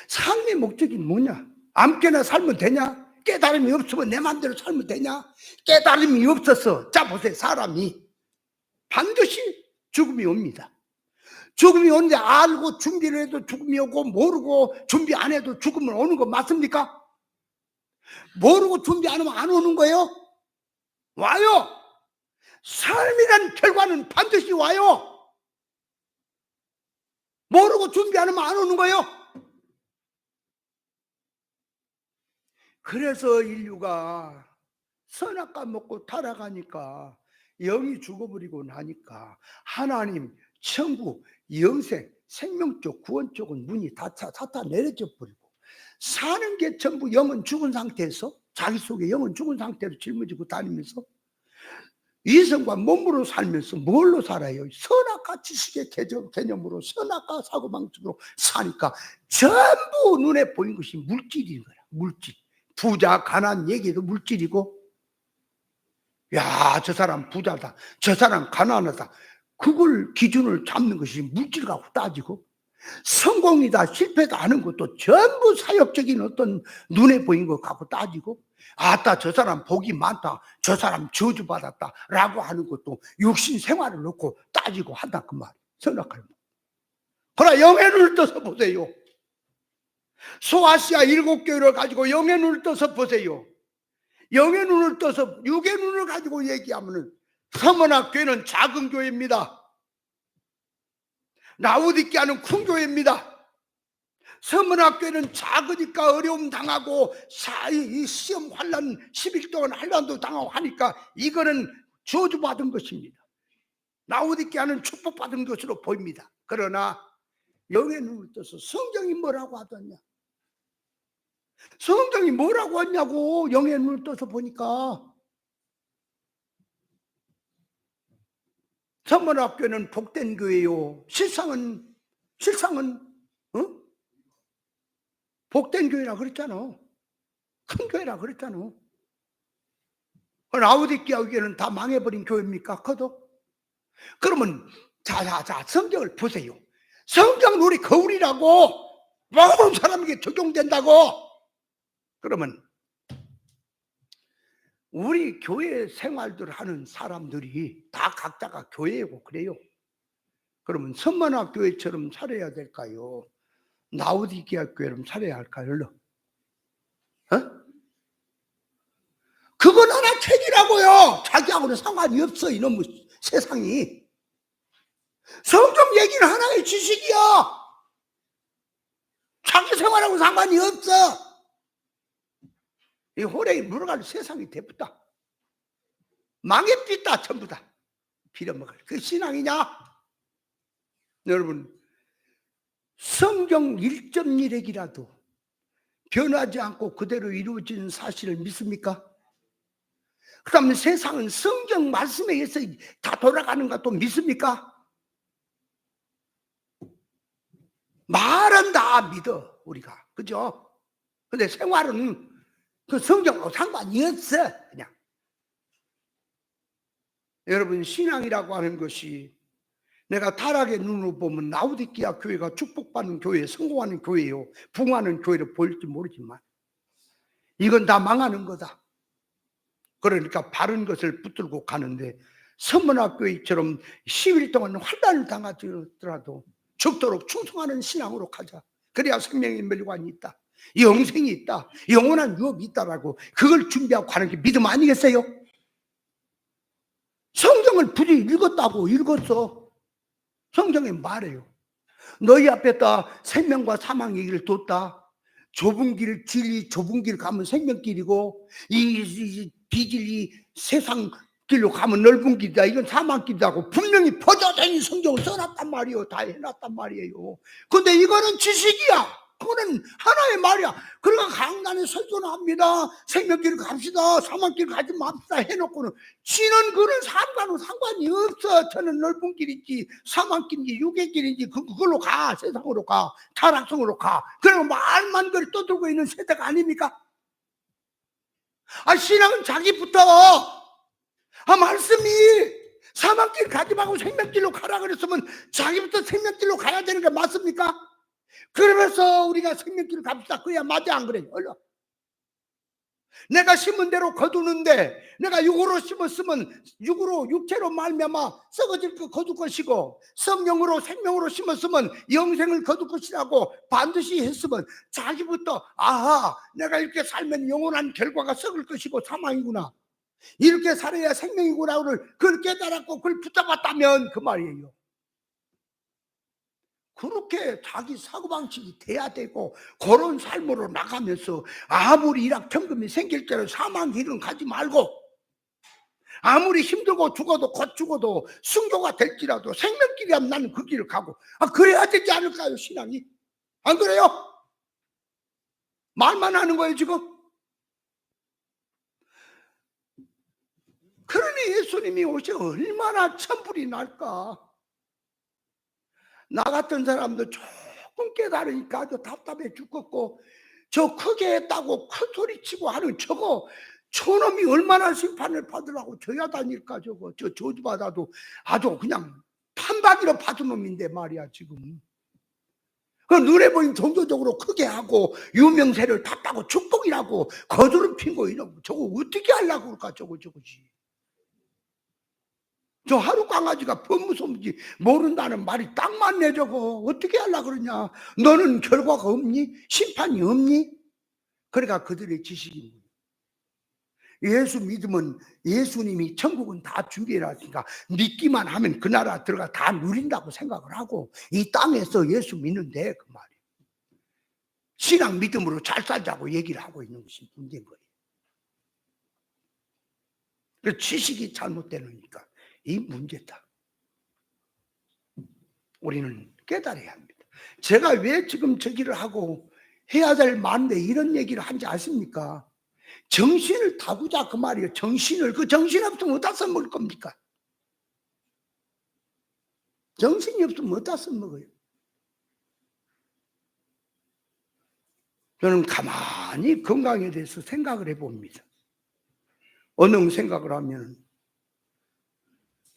삶의 목적이 뭐냐? 아무렇게나 살면 되냐? 깨달음이 없으면 내 마음대로 살면 되냐? 깨달음이 없어서, 자 보세요, 사람이 반드시 죽음이 옵니다. 죽음이 오는데 알고 준비를 해도 죽음이 오고, 모르고 준비 안 해도 죽음은 오는 거 맞습니까? 모르고 준비 안 하면 안 오는 거예요? 와요. 삶이란 결과는 반드시 와요. 모르고 준비 안 하면 안 오는 거예요. 그래서 인류가 선악과 먹고 타락하니까, 영이 죽어버리고 나니까 하나님, 천국, 영생, 생명 쪽, 구원 쪽은 문이 다 내려져 버리고, 사는 게 전부 영은 죽은 상태에서, 자기 속에 영은 죽은 상태로 짊어지고 다니면서 이성과 몸으로 살면서 뭘로 살아요? 선악과 지식의 개념으로, 선악과 사고방식으로 사니까 전부 눈에 보이는 것이 물질인 거야. 물질. 부자 가난 얘기도 물질이고, 야, 저 사람 부자다, 저 사람 가난하다, 그걸 기준을 잡는 것이 물질 갖고 따지고, 성공이다 실패다 하는 것도 전부 사역적인 어떤 눈에 보이는 것 갖고 따지고, 아따 저 사람 복이 많다, 저 사람 저주받았다 라고 하는 것도 육신 생활을 놓고 따지고 한다 그 말이에요. 선악할 말. 그러나 영의 눈을 떠서 보세요. 소아시아 7교회를 가지고 영의 눈을 떠서 보세요. 영의 눈을 떠서 육의 눈을 가지고 얘기하면 서머나 교회는 작은 교회입니다. 라우디게아는 큰 교회입니다. 서머나 교회는 작으니까 어려움 당하고 이 시험 환란 10일 동안 환란도 당하고 하니까 이거는 저주받은 것입니다. 라우디게아는 축복받은 것으로 보입니다. 그러나 영의 눈을 떠서 성경이 뭐라고 하더냐, 성경이 뭐라고 하냐고. 영의 눈을 떠서 보니까 서머나교회는 복된 교회요, 실상은 복된 교회라 그랬잖아. 큰 교회라 그랬잖아. 라우디게아 교회는 다 망해버린 교회입니까? 그도? 그러면 자 성경을 보세요. 성경은 우리 거울이라고, 모든 사람에게 적용된다고. 그러면 우리 교회 생활들 하는 사람들이 다 각자가 교회고 그래요. 그러면 선만학 교회처럼 살아야 될까요? 라우디게아 교회처럼 살아야 할까요? 그건 하나 책이라고요. 자기하고는 상관이 없어 이놈의 세상이. 성경 얘기는 하나의 지식이야. 자기 생활하고 상관이 없어. 이 호래에 물어가는 세상이 대부다. 망해삐다 전부 다. 빌어먹을. 그 신앙이냐? 여러분, 성경 1.1핵이라도 변하지 않고 그대로 이루어지는 사실을 믿습니까? 그다음에 세상은 성경 말씀에 의해서 다 돌아가는 것도 믿습니까? 말은 다 믿어 우리가, 그죠? 근데 생활은 그 성경하고 상관이 없어. 그냥 여러분, 신앙이라고 하는 것이 내가 타락의 눈으로 보면 라우디게아 교회가 축복받는 교회, 성공하는 교회요, 부흥하는 교회로 보일지 모르지만 이건 다 망하는 거다. 그러니까 바른 것을 붙들고 가는데, 서문학교회처럼 10일 동안 환난을 당하더라도 죽도록 충성하는 신앙으로 가자. 그래야 생명의 멸관이 있다, 영생이 있다, 영원한 유업이 있다라고 그걸 준비하고 가는 게 믿음 아니겠어요? 성경을 부지 읽었다고 읽었어. 성경에 말해요. 너희 앞에다 생명과 사망의 길을 뒀다. 좁은 길, 진리 좁은 길 가면 생명길이고, 이 비길이 세상 길로 가면 넓은 길이다, 이건 사망길이라고 분명히 퍼져다니는 성경을 써놨단 말이에요. 다 해놨단 말이에요. 근데 이거는 지식이야. 그거는 하나의 말이야. 그러니까 강단에 설교를 합니다. 생명길을 갑시다, 사망길 가지 맙시다 해놓고는 지는 그런 사람과는 상관이 없어. 저는 넓은 길인지 사망길인지 육의 길인지 그걸로 가, 세상으로 가, 타락성으로 가. 그리고 말만 그리 떠들고 있는 세대가 아닙니까? 신앙은 자기부터, 말씀이 사망길 가지 말고 생명길로 가라 그랬으면 자기부터 생명길로 가야 되는 게 맞습니까? 그러면서 우리가 생명길을 갑시다, 그래야 맞아, 안 그래요? 얼른. 내가 심은 대로 거두는데, 내가 육으로 심었으면 육으로, 육체로 말미암아 썩어질 거 거둘 것이고, 성령으로 생명으로 심었으면 영생을 거둘 것이라고 반드시 했으면 자기부터, 아하, 내가 이렇게 살면 영원한 결과가 썩을 것이고 사망이구나, 이렇게 살아야 생명이구나를 그걸 깨달았고 그걸 붙잡았다면 그 말이에요. 그렇게 자기 사고방식이 돼야 되고, 그런 삶으로 나가면서 아무리 일확천금이 생길 때는 사망 길은 가지 말고, 아무리 힘들고 죽어도 곧 죽어도 순교가 될지라도 생명길이라면 나는 그 길을 가고, 그래야 되지 않을까요? 신앙이 안 그래요? 말만 하는 거예요 지금. 그러니 예수님이 오시 얼마나 천불이 날까. 나 같은 사람도 조금 깨달으니까 아주 답답해 죽겠고, 저 크게 했다고 큰 소리 치고 하는 저거 저놈이 얼마나 심판을 받으라고 져야 다닐까. 저거 저 저주받아도 아주 그냥 판박이로 받은 놈인데 말이야 지금. 그 눈에 보이면 종교적으로 크게 하고 유명세를 탔다고 축복이라고 거두름 핀거 이런 저거 어떻게 하려고 그럴까. 저거지. 저 하루 강아지가 법무소문지 모른다는 말이 딱 맞네. 저거 어떻게 하려고 그러냐. 너는 결과가 없니? 심판이 없니? 그러니까 그들의 지식이 예수 믿으면 예수님이 천국은 다 준비해놨으니까 믿기만 하면 그 나라 들어가 다 누린다고 생각을 하고 이 땅에서 예수 믿는데 그 말이에요. 신앙 믿음으로 잘 살자고 얘기를 하고 있는 것이 문제인 거예요. 그 지식이 잘못되니까 이 문제다. 우리는 깨달아야 합니다. 제가 왜 지금 저기를 하고 해야 될 말인데 이런 얘기를 한지 아십니까? 정신을 다구자 그 말이에요. 정신을. 그 정신 없으면 어디다 써먹을 겁니까? 정신이 없으면 어디다 써먹어요? 저는 가만히 건강에 대해서 생각을 해봅니다. 어느 생각을 하면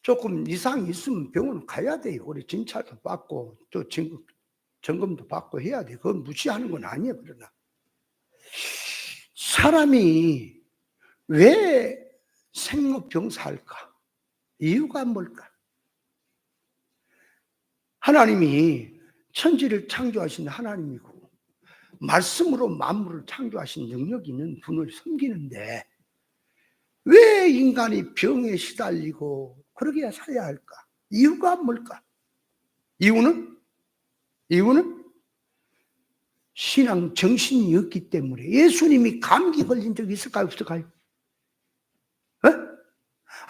조금 이상이 있으면 병원 가야 돼요. 우리 진찰도 받고 또 점검도 받고 해야 돼요. 그건 무시하는 건 아니에요. 그러나 사람이 왜 생로병사할까? 이유가 뭘까? 하나님이 천지를 창조하신 하나님이고 말씀으로 만물을 창조하신 능력이 있는 분을 섬기는데 왜 인간이 병에 시달리고 그러게 살아야 할까? 이유가 뭘까? 이유는 신앙 정신이 없기 때문에. 예수님이 감기 걸린 적 있을까요? 없을까요?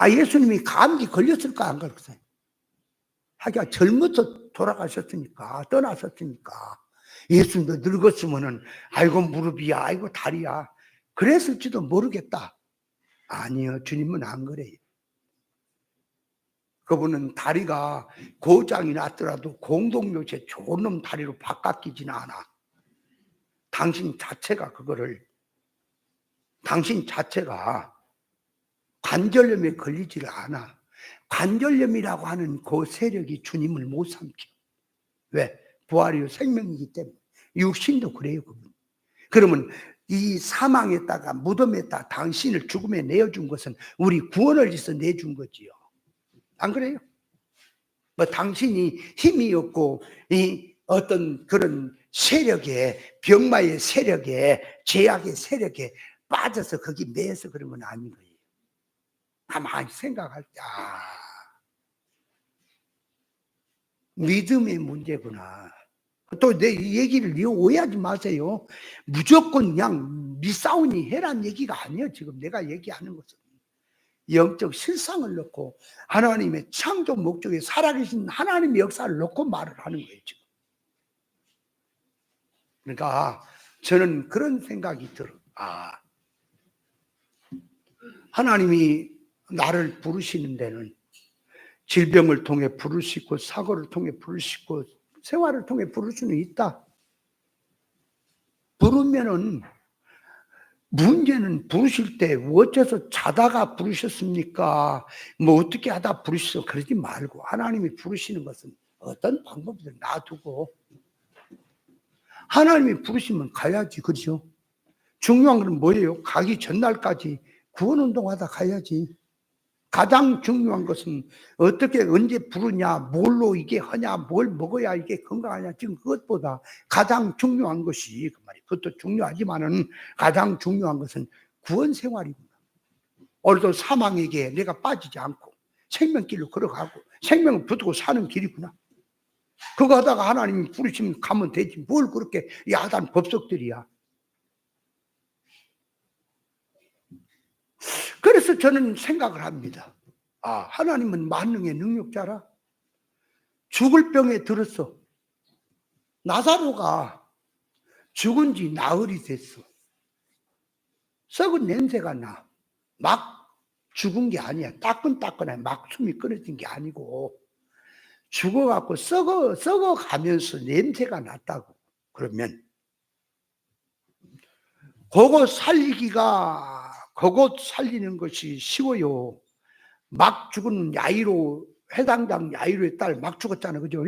예수님이 감기 걸렸을까? 안 걸렸어요? 하기야 젊어서 돌아가셨으니까, 떠나셨으니까. 예수님도 늙었으면은 아이고 무릎이야, 아이고 다리야 그랬을지도 모르겠다. 아니요, 주님은 안 그래요. 그분은 다리가 고장이 났더라도 공동묘체 좋은 놈 다리로 바꿔끼지는 않아. 당신 자체가 관절염에 걸리지를 않아. 관절염이라고 하는 그 세력이 주님을 못 삼켜. 왜? 부활이요 생명이기 때문에. 육신도 그래요. 그분. 그러면 이 사망에다가 무덤에다 당신을 죽음에 내어준 것은 우리 구원을 위해서 내준 거지요. 안 그래요? 뭐 당신이 힘이 없고 이 어떤 그런 세력에, 병마의 세력에, 제약의 세력에 빠져서 거기 매여서 그런 건 아닌 거예요. 가만히 생각할 때 믿음의 문제구나. 또 내 얘기를 오해하지 마세요. 무조건 그냥 미싸우니 해란 얘기가 아니에요. 지금 내가 얘기하는 것은 영적 실상을 넣고 하나님의 창조 목적에 살아계신 하나님의 역사를 넣고 말을 하는 거예요. 지금. 그러니까 저는 그런 생각이 들어요. 하나님이 나를 부르시는 데는 질병을 통해 부르시고 사고를 통해 부르시고 생활을 통해 부를 수는 있다. 부르면은 문제는 부르실 때 어째서 자다가 부르셨습니까? 뭐 어떻게 하다 부르셨어? 그러지 말고 하나님이 부르시는 것은 어떤 방법이든 놔두고 하나님이 부르시면 가야지. 그렇죠? 중요한 건 뭐예요? 가기 전날까지 구원운동하다 가야지. 가장 중요한 것은 어떻게 언제 부르냐, 뭘로 이게 하냐, 뭘 먹어야 이게 건강하냐. 지금 그것보다 가장 중요한 것이 그 말이에요. 그것도 중요하지만은 가장 중요한 것은 구원 생활이구나. 오늘도 사망에게 내가 빠지지 않고 생명길로 걸어가고 생명을 붙들고 사는 길이구나. 그거 하다가 하나님이 부르시면 가면 되지. 뭘 그렇게 야단 법석들이야. 그래서 저는 생각을 합니다. 하나님은 만능의 능력자라. 죽을 병에 들었어. 나사로가 죽은 지 나흘이 됐어. 썩은 냄새가 나. 막 죽은 게 아니야. 따끈따끈해. 막 숨이 끊어진 게 아니고 죽어갖고 썩어가면서 냄새가 났다고. 그러면 그거 살리는 것이 쉬워요. 막 죽은 야이로, 해당당 야이로의 딸 막 죽었잖아요. 그죠?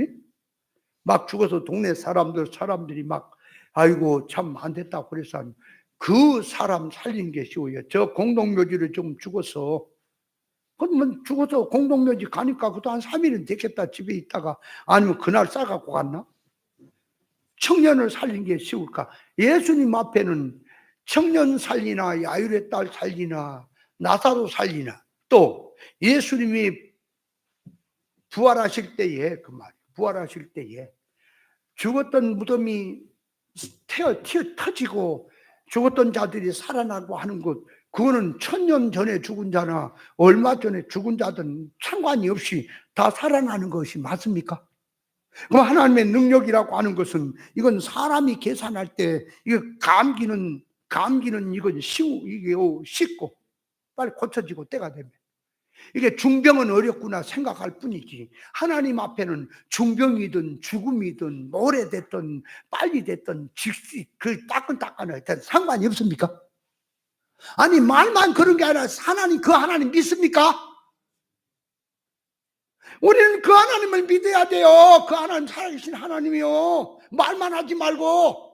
막 죽어서 동네 사람들이 막, 아이고, 참 안 됐다고 그래서 그 사람 살리는 게 쉬워요. 저 공동묘지를 좀 죽어서, 그러면 죽어서 공동묘지 가니까 그것도 한 3일은 됐겠다. 집에 있다가. 아니면 그날 싸갖고 갔나? 청년을 살린 게 쉬울까? 예수님 앞에는 청년 살리나 야율의 딸 살리나 나사로 살리나, 또 예수님이 부활하실 때에, 그 말, 부활하실 때에 죽었던 무덤이 터지고 죽었던 자들이 살아나고 하는 것, 그거는 1000년 전에 죽은 자나 얼마 전에 죽은 자든 상관이 없이 다 살아나는 것이 맞습니까? 그럼 하나님의 능력이라고 하는 것은, 이건 사람이 계산할 때, 이거 감기는 이건 이게 쉽고 빨리 고쳐지고 때가 되면, 이게 중병은 어렵구나 생각할 뿐이지, 하나님 앞에는 중병이든 죽음이든 오래됐든 빨리 됐든 그 따끈따끈하든 상관이 없습니까? 아니, 말만 그런 게 아니라 그 하나님 믿습니까? 우리는 그 하나님을 믿어야 돼요. 그 하나님 살아계신 하나님이요. 말만 하지 말고.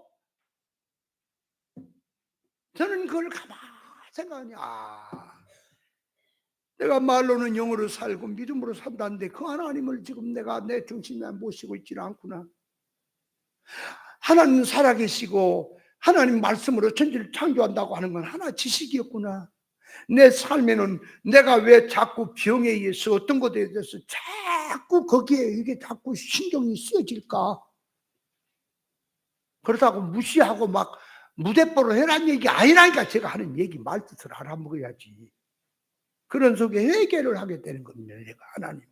저는 그걸 가만히 생각하니, 내가 말로는 영으로 살고 믿음으로 산다는데 그 하나님을 지금 내가 내 중심에 모시고 있지는 않구나. 하나님 살아계시고 하나님 말씀으로 천지를 창조한다고 하는 건 하나 지식이었구나. 내 삶에는 내가 왜 자꾸 병에 의해서 어떤 것에 대해서 자꾸 거기에 이게 자꾸 신경이 쓰여질까? 그렇다고 무시하고 막 무대뽀로 해란 얘기 아니라니까. 제가 하는 얘기 말뜻을 알아먹어야지. 그런 속에 해결을 하게 되는 겁니다. 내가 하나님,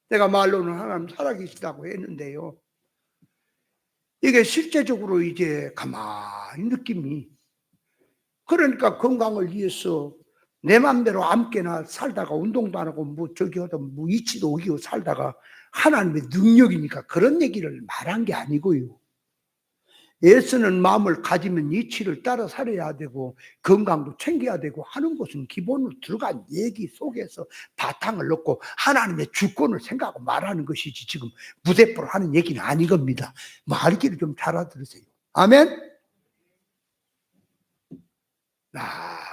내가 말로는 하나님 살아계시다고 했는데요, 이게 실제적으로 이제 가만히 느낌이, 그러니까 건강을 위해서 내 맘대로 아무렇게나 살다가 운동도 안 하고 뭐 저기 하다 뭐 이치도 오기고 살다가 하나님의 능력이니까 그런 얘기를 말한 게 아니고요. 애쓰는 마음을 가지면 이치를 따라 살아야 되고 건강도 챙겨야 되고 하는 것은 기본으로 들어간 얘기 속에서 바탕을 놓고 하나님의 주권을 생각하고 말하는 것이지, 지금 무대뽀로 하는 얘기는 아닌 겁니다. 말귀를 좀 잘 알아들으세요. 아멘.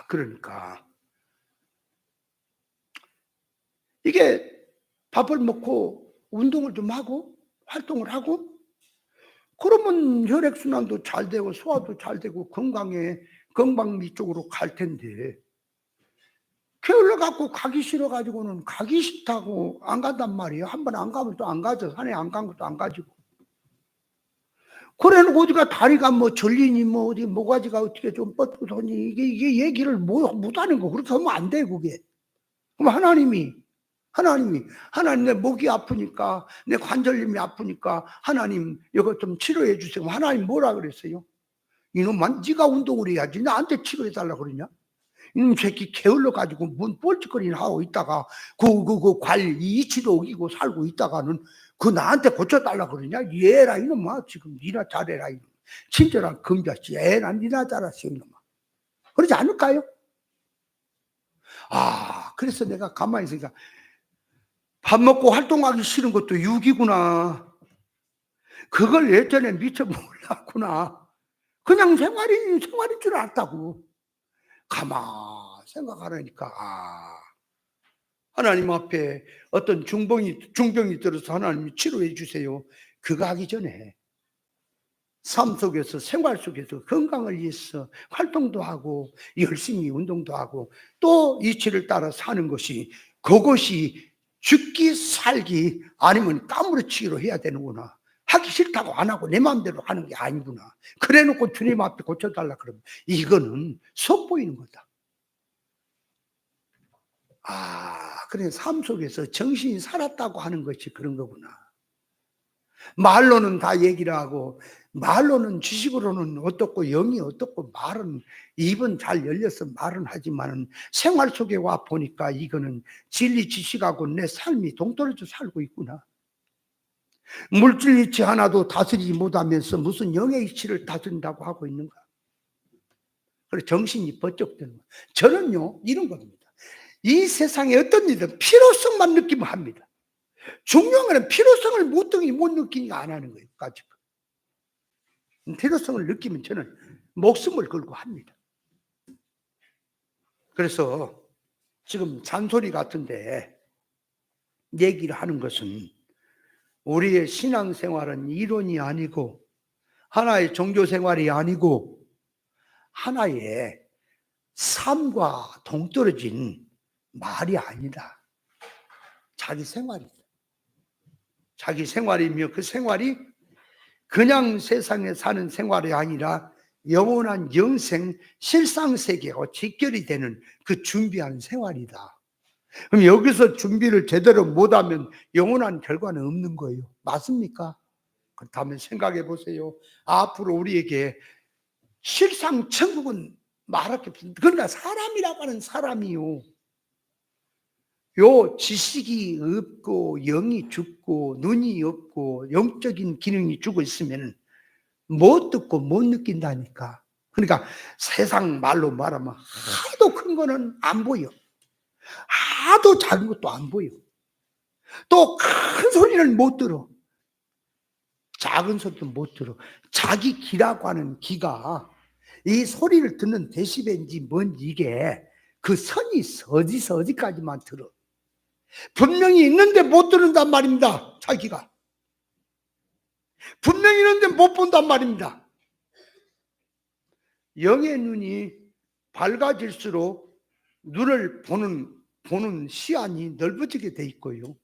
그러니까 이게 밥을 먹고 운동을 좀 하고 활동을 하고 그러면 혈액순환도 잘 되고 소화도 잘 되고 건강미 쪽으로 갈 텐데, 게을러 갖고 가기 싫어 가지고는 가기 싫다고 안 간단 말이에요. 한번 안 가면 또 안 가죠. 산에 안 간 것도 안 가지고. 그래는 어디가 다리가 뭐 절리니 뭐 어디 모가지가 어떻게 좀 뻗고서니 이게 얘기를 못 하는 거. 그렇게 하면 안 돼, 그게. 그럼 하나님 내 목이 아프니까, 내 관절염이 아프니까 하나님 이거 좀 치료해 주세요. 하나님 뭐라 그랬어요? 이놈만 네가 운동을 해야지 나한테 치료해 달라 그러냐? 이놈 새끼 게을러 가지고 뭔 뻘짓거리나 하고 있다가 이치도 오기고 살고 있다가는 그 나한테 고쳐달라 그러냐? 얘라 이놈아, 지금 니나 잘해라 이놈. 친절한 금자씨, 애나 니나 잘하시 이놈아. 그러지 않을까요? 그래서 내가 가만히 있으니까 밥 먹고 활동하기 싫은 것도 육이구나. 그걸 예전에 미처 몰랐구나. 그냥 생활인 줄 알았다고. 가만 생각하라니까. 하나님 앞에 어떤 중병이 들어서 하나님이 치료해 주세요. 그거 하기 전에 삶 속에서, 생활 속에서 건강을 위해서 활동도 하고 열심히 운동도 하고 또 이치를 따라 사는 것이, 그것이 죽기 살기 아니면 까무러치기로 해야 되는구나. 하기 싫다고 안 하고 내 마음대로 하는 게 아니구나. 그래 놓고 주님 앞에 고쳐달라 그러면 이거는 속보이는 거다. 그래, 삶 속에서 정신이 살았다고 하는 것이 그런 거구나. 말로는 다 얘기를 하고 말로는 지식으로는 어떻고 영이 어떻고 말은 입은 잘 열려서 말은 하지만은 생활 속에 와 보니까 이거는 진리 지식하고 내 삶이 동떨어져 살고 있구나. 물질 이치 하나도 다스리지 못하면서 무슨 영의 이치를 다스린다고 하고 있는가? 그리고 정신이 번쩍 드는 거예요. 저는요 이런 겁니다. 이 세상에 어떤 일은 필요성만 느끼면 합니다. 중요한 거는 필요성을 못 느끼니까 안 하는 거예요. 까짓 거. 필요성을 느끼면 저는 목숨을 걸고 합니다. 그래서 지금 잔소리 같은데 얘기를 하는 것은 우리의 신앙생활은 이론이 아니고 하나의 종교생활이 아니고 하나의 삶과 동떨어진 말이 아니다. 자기 생활이다. 자기 생활이며 그 생활이 그냥 세상에 사는 생활이 아니라 영원한 영생 실상세계와 직결이 되는 그 준비한 생활이다. 그럼 여기서 준비를 제대로 못하면 영원한 결과는 없는 거예요. 맞습니까? 그렇다면 생각해 보세요. 앞으로 우리에게 실상 천국은 말할 게 없습니다. 그러나 사람이라고 하는 사람이요. 요 지식이 없고 영이 죽고 눈이 없고 영적인 기능이 죽어 있으면 못 듣고 못 느낀다니까. 그러니까 세상 말로 말하면 하도 큰 거는 안 보여. 하도 작은 것도 안 보여. 또 큰 소리는 못 들어. 작은 소리도 못 들어. 자기 귀라고 하는 귀가 이 소리를 듣는 데시벨인지 뭔지 이게 그 선이 어디서 어디까지만 들어. 분명히 있는데 못 듣는단 말입니다. 자기가. 분명히 있는데 못 본단 말입니다. 영의 눈이 밝아질수록 눈을 보는 시안이 넓어지게 돼 있고요.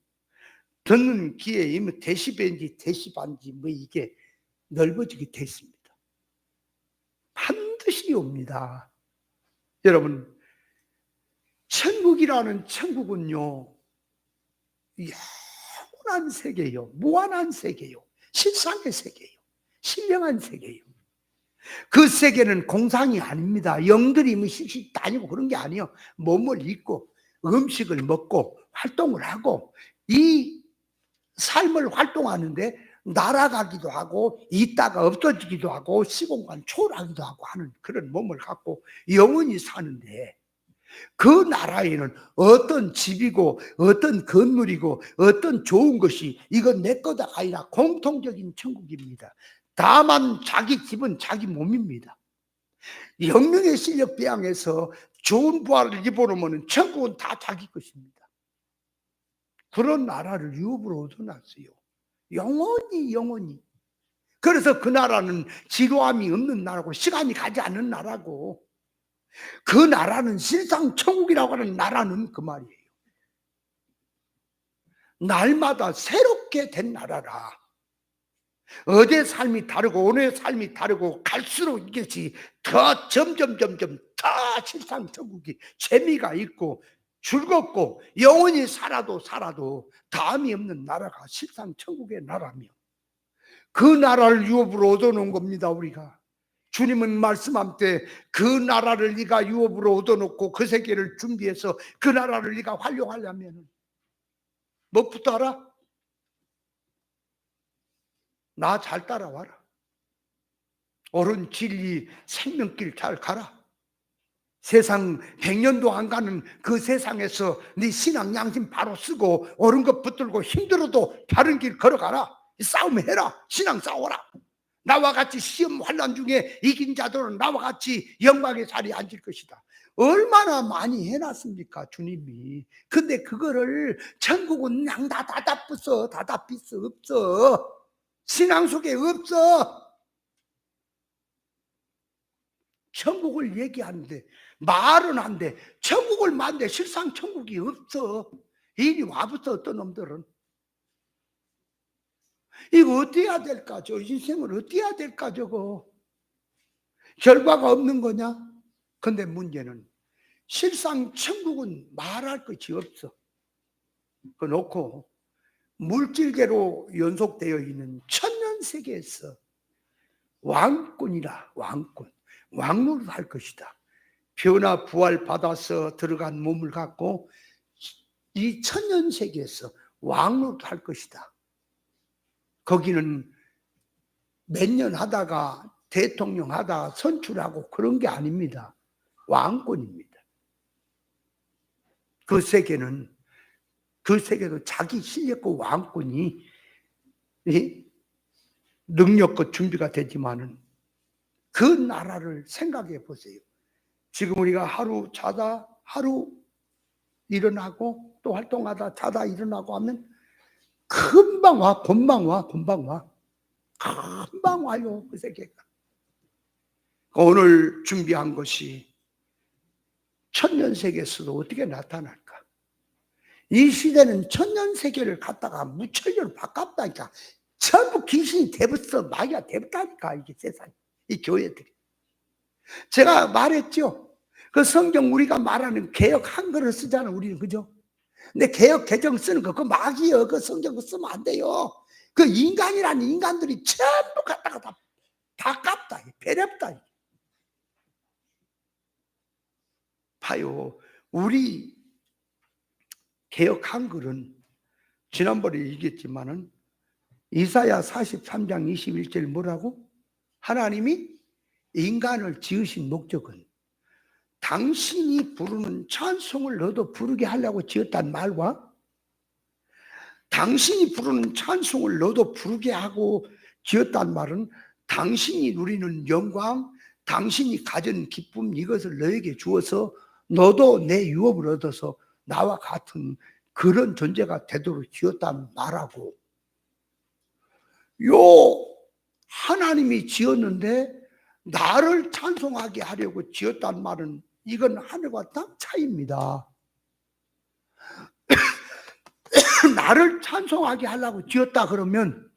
듣는 귀에 이미 데시벨인지 데시반지 뭐 이게 넓어지게 돼 있습니다. 반드시 옵니다. 여러분, 천국이라는 천국은요 영원한 세계요, 무한한 세계요, 실상의 세계요, 신령한 세계요. 그 세계는 공상이 아닙니다. 영들이 뭐 씩씩 다니고 그런 게 아니에요. 몸을 입고 음식을 먹고 활동을 하고 이 삶을 활동하는데 날아가기도 하고 있다가 없어지기도 하고 시공간 초월하기도 하고 하는 그런 몸을 갖고 영원히 사는데 그 나라에는 어떤 집이고 어떤 건물이고 어떤 좋은 것이 이건 내 거다 아니라 공통적인 천국입니다. 다만 자기 집은 자기 몸입니다. 영령의 실력 배양해서 좋은 부활을 입어놓으면 천국은 다 자기 것입니다. 그런 나라를 유업으로 얻어놨어요. 영원히. 그래서 그 나라는 지루함이 없는 나라고 시간이 가지 않는 나라고 그 나라는 실상 천국이라고 하는 나라는 그 말이에요. 날마다 새롭게 된 나라라. 어제 삶이 다르고 오늘의 삶이 다르고 갈수록 이것이 더 점점 더 실상 천국이 재미가 있고 즐겁고 영원히 살아도 다음이 없는 나라가 실상 천국의 나라며 그 나라를 유업으로 얻어놓은 겁니다. 우리가 주님은 말씀한 때 그 나라를 네가 유업으로 얻어놓고 그 세계를 준비해서 그 나라를 네가 활용하려면 뭐부터 알아? 나 잘 따라와라. 옳은 진리 생명길 잘 가라. 세상 100년도 안 가는 그 세상에서 네 신앙 양심 바로 쓰고 옳은 것 붙들고 힘들어도 바른 길 걸어가라. 싸움 해라. 신앙 싸워라. 나와 같이 시험 환난 중에 이긴 자들은 나와 같이 영광의 자리에 앉을 것이다. 얼마나 많이 해놨습니까 주님이. 근데 그거를 천국은 그냥 다답부서 없어. 신앙 속에 없어. 천국을 얘기하는데 말은 한데 천국을 말하는데 실상 천국이 없어. 이리 와부터 어떤 놈들은 이거 어떻게 해야 될까? 저 인생을 어떻게 해야 될까? 저거 결과가 없는 거냐? 근데 문제는 실상 천국은 말할 것이 없어. 그 놓고 물질계로 연속되어 있는 천년세계에서 왕권이라 왕노릇 할 것이다. 변화 부활 받아서 들어간 몸을 갖고 이 천년세계에서 왕노릇 할 것이다. 거기는 몇 년 하다가 대통령 하다가 선출하고 그런 게 아닙니다. 왕권입니다. 그 세계도 자기 실력과 왕권이 능력과 준비가 되지만은 그 나라를 생각해 보세요. 지금 우리가 하루 자다 하루 일어나고 또 활동하다 자다 일어나고 하면 금방 와, 금방 와. 금방 와요, 그 세계가. 오늘 준비한 것이 천년세계에서도 어떻게 나타날까? 이 시대는 천년세계를 갖다가 무천년으로 바꿨다니까. 전부 귀신이 대붙어 마귀가 대붙다니까, 이게 세상에. 이 교회들이. 제가 말했죠. 그 성경 우리가 말하는 개역 한글을 쓰잖아, 우리는. 그죠? 근데 개역 개정 쓰는 거, 그 마귀요. 그 성경 쓰면 안 돼요. 그 인간이라는 인간들이 전부 갖다가 다 깝다. 배렵다. 봐요. 우리 개역 한글은 지난번에 얘기했지만은 이사야 43장 21절 뭐라고? 하나님이 인간을 지으신 목적은 당신이 부르는 찬송을 너도 부르게 하려고 지었단 말과 당신이 부르는 찬송을 너도 부르게 하고 지었단 말은 당신이 누리는 영광, 당신이 가진 기쁨 이것을 너에게 주어서 너도 내 유업을 얻어서 나와 같은 그런 존재가 되도록 지었단 말하고, 요 하나님이 지었는데 나를 찬송하게 하려고 지었단 말은 이건 하늘과 땅 차이입니다. 나를 찬송하게 하려고 지었다 그러면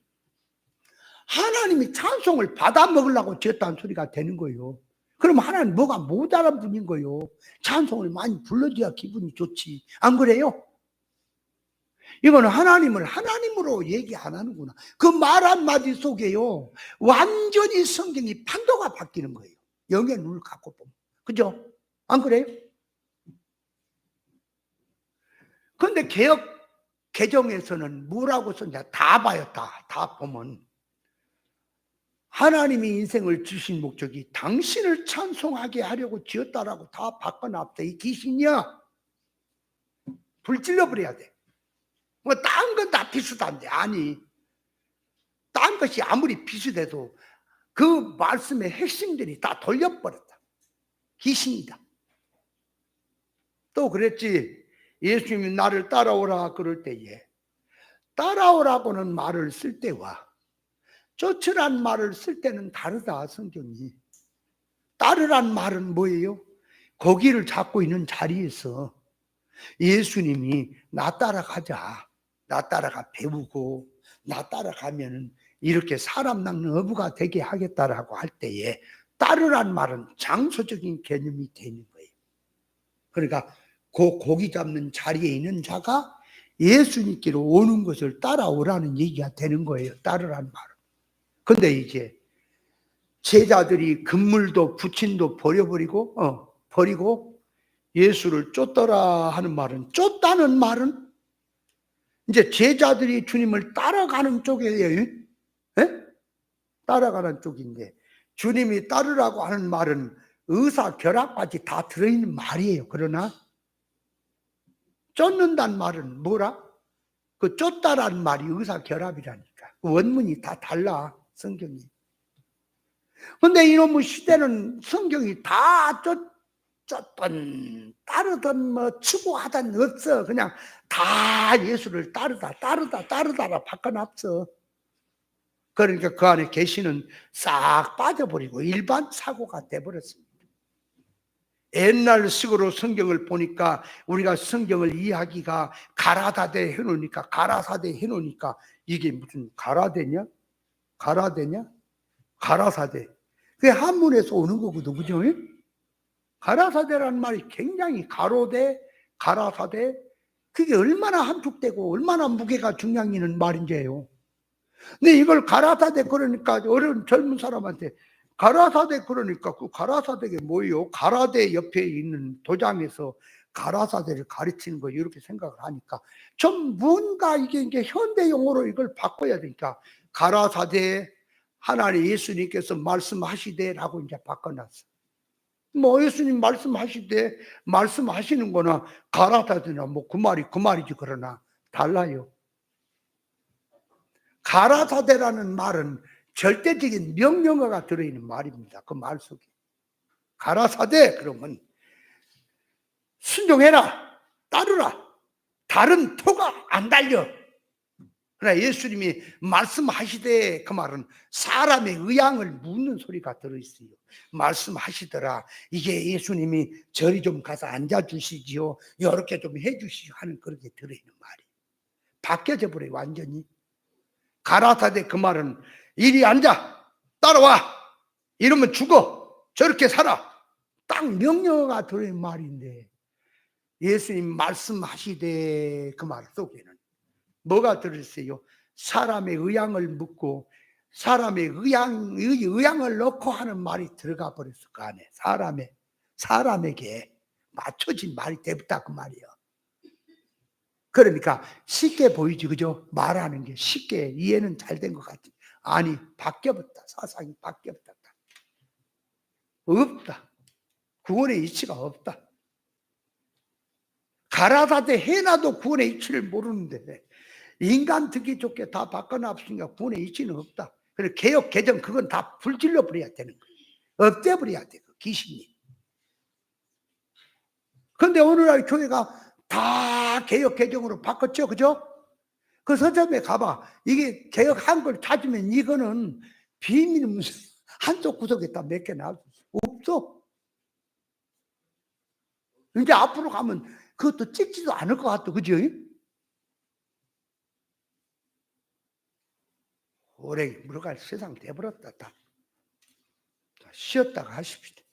하나님이 찬송을 받아 먹으려고 지었다는 소리가 되는 거예요. 그럼 하나님 뭐가 모자란 분인 거예요. 찬송을 많이 불러줘야 기분이 좋지. 안 그래요? 이거는 하나님을 하나님으로 얘기 안 하는구나. 그 말 한마디 속에요, 완전히 성경이 판도가 바뀌는 거예요. 영의 눈을 갖고 보면. 그죠? 안 그래요? 그런데 개역 개정에서는 뭐라고 썼냐? 다 봐요. 다 보면 하나님이 인생을 주신 목적이 당신을 찬송하게 하려고 지었다라고 다 바꿔놨다. 이 귀신이야. 불질러 버려야 돼. 뭐 딴 건 다 비슷한데, 아니, 딴 것이 아무리 비슷해도 그 말씀의 핵심들이 다 돌려버렸다. 귀신이다. 또 그랬지. 예수님이 나를 따라오라 그럴 때에 따라오라고는 말을 쓸 때와 쫓으란 말을 쓸 때는 다르다. 성경이. 따르란 말은 뭐예요? 거기를 잡고 있는 자리에서 예수님이 나 따라가자, 나 따라가 배우고 나 따라가면 이렇게 사람 낚는 어부가 되게 하겠다라고 할 때에 따르란 말은 장소적인 개념이 되는 거예요. 그러니까 그 고기 잡는 자리에 있는 자가 예수님께로 오는 것을 따라오라는 얘기가 되는 거예요. 따르란 말은. 근데 이제 제자들이 금물도 부친도 버리고 예수를 쫓더라 하는 말은, 쫓다는 말은 이제 제자들이 주님을 따라가는 쪽이에요. 예? 따라가는 쪽인데, 주님이 따르라고 하는 말은 의사결합까지 다 들어있는 말이에요. 그러나 쫓는다는 말은 뭐라? 그 쫓다라는 말이 의사결합이라니까. 그 원문이 다 달라, 성경이. 근데 이놈의 시대는 성경이 다 쫓던 따르던 뭐 추구하던 없어. 그냥 다 예수를 따르다라 바꿔놨어. 그러니까 그 안에 계시는 싹 빠져버리고 일반 사고가 돼버렸습니다. 옛날식으로 성경을 보니까 우리가 성경을 이해하기가 가라사대 해놓으니까 이게 무슨 가라사대. 그게 한문에서 오는 거거든. 그죠? 가라사대라는 말이 굉장히 가라사대 그게 얼마나 함축되고 얼마나 무게가 중요한 있는 말인지요. 근데 이걸 가라사대 그러니까 어른 젊은 사람한테 가라사대 그러니까 그 가라사대가 뭐예요? 가라대 옆에 있는 도장에서 가라사대를 가르치는 거 이렇게 생각을 하니까 좀 뭔가 이게 현대 용어로 이걸 바꿔야 되니까 가라사대 하나님 예수님께서 말씀하시되라고 이제 바꿔놨어. 뭐 예수님 말씀하시는 거나 가라사대나 뭐 그 말이지. 그러나 달라요. 가라사대라는 말은 절대적인 명령어가 들어있는 말입니다. 그 말 속에. 가라사대 그러면 순종해라, 따르라. 다른 토가 안 달려. 그러나 예수님이 말씀하시되 그 말은 사람의 의향을 묻는 소리가 들어있어요. 말씀하시더라. 이게 예수님이 저리 좀 가서 앉아주시지요. 이렇게 좀 해주시죠 하는 그런 게 들어있는 말이. 바뀌어져 버려요 완전히. 가라사대 그 말은 이리 앉아, 따라와, 이러면 죽어, 저렇게 살아. 딱 명령어가 들어있는 말인데 예수님 말씀하시되 그 말 속에는 뭐가 들었어요? 사람의 의향을 묻고 사람의 의향을 넣고 하는 말이 들어가 버렸을 거 안에. 사람에게 맞춰진 말이 되었다 그 말이에요. 그러니까 쉽게 보이지, 그죠? 말하는 게 쉽게 이해는 잘 된 것 같지. 아니, 바뀌어버렸다. 사상이 바뀌어버렸다. 없다. 구원의 이치가 없다. 가라사대 해놔도 구원의 이치를 모르는데 인간 듣기 좋게 다 바꿔놨으니까 구원의 이치는 없다. 그래서 개혁 개정 그건 다 불질러 버려야 되는 거예요. 없애버려야 돼, 그 귀신이. 그런데 오늘날 교회가 다 개혁 개정으로 바꿨죠, 그죠? 그 서점에 가봐. 이게 개혁한 걸 찾으면 이거는 비밀 무슨 한쪽 구석에 다 몇 개 놔둘 수 없어. 이제 앞으로 가면 그것도 찍지도 않을 것 같아, 그죠? 오래 물어갈 세상 돼버렸다. 다 쉬었다가 하십시오.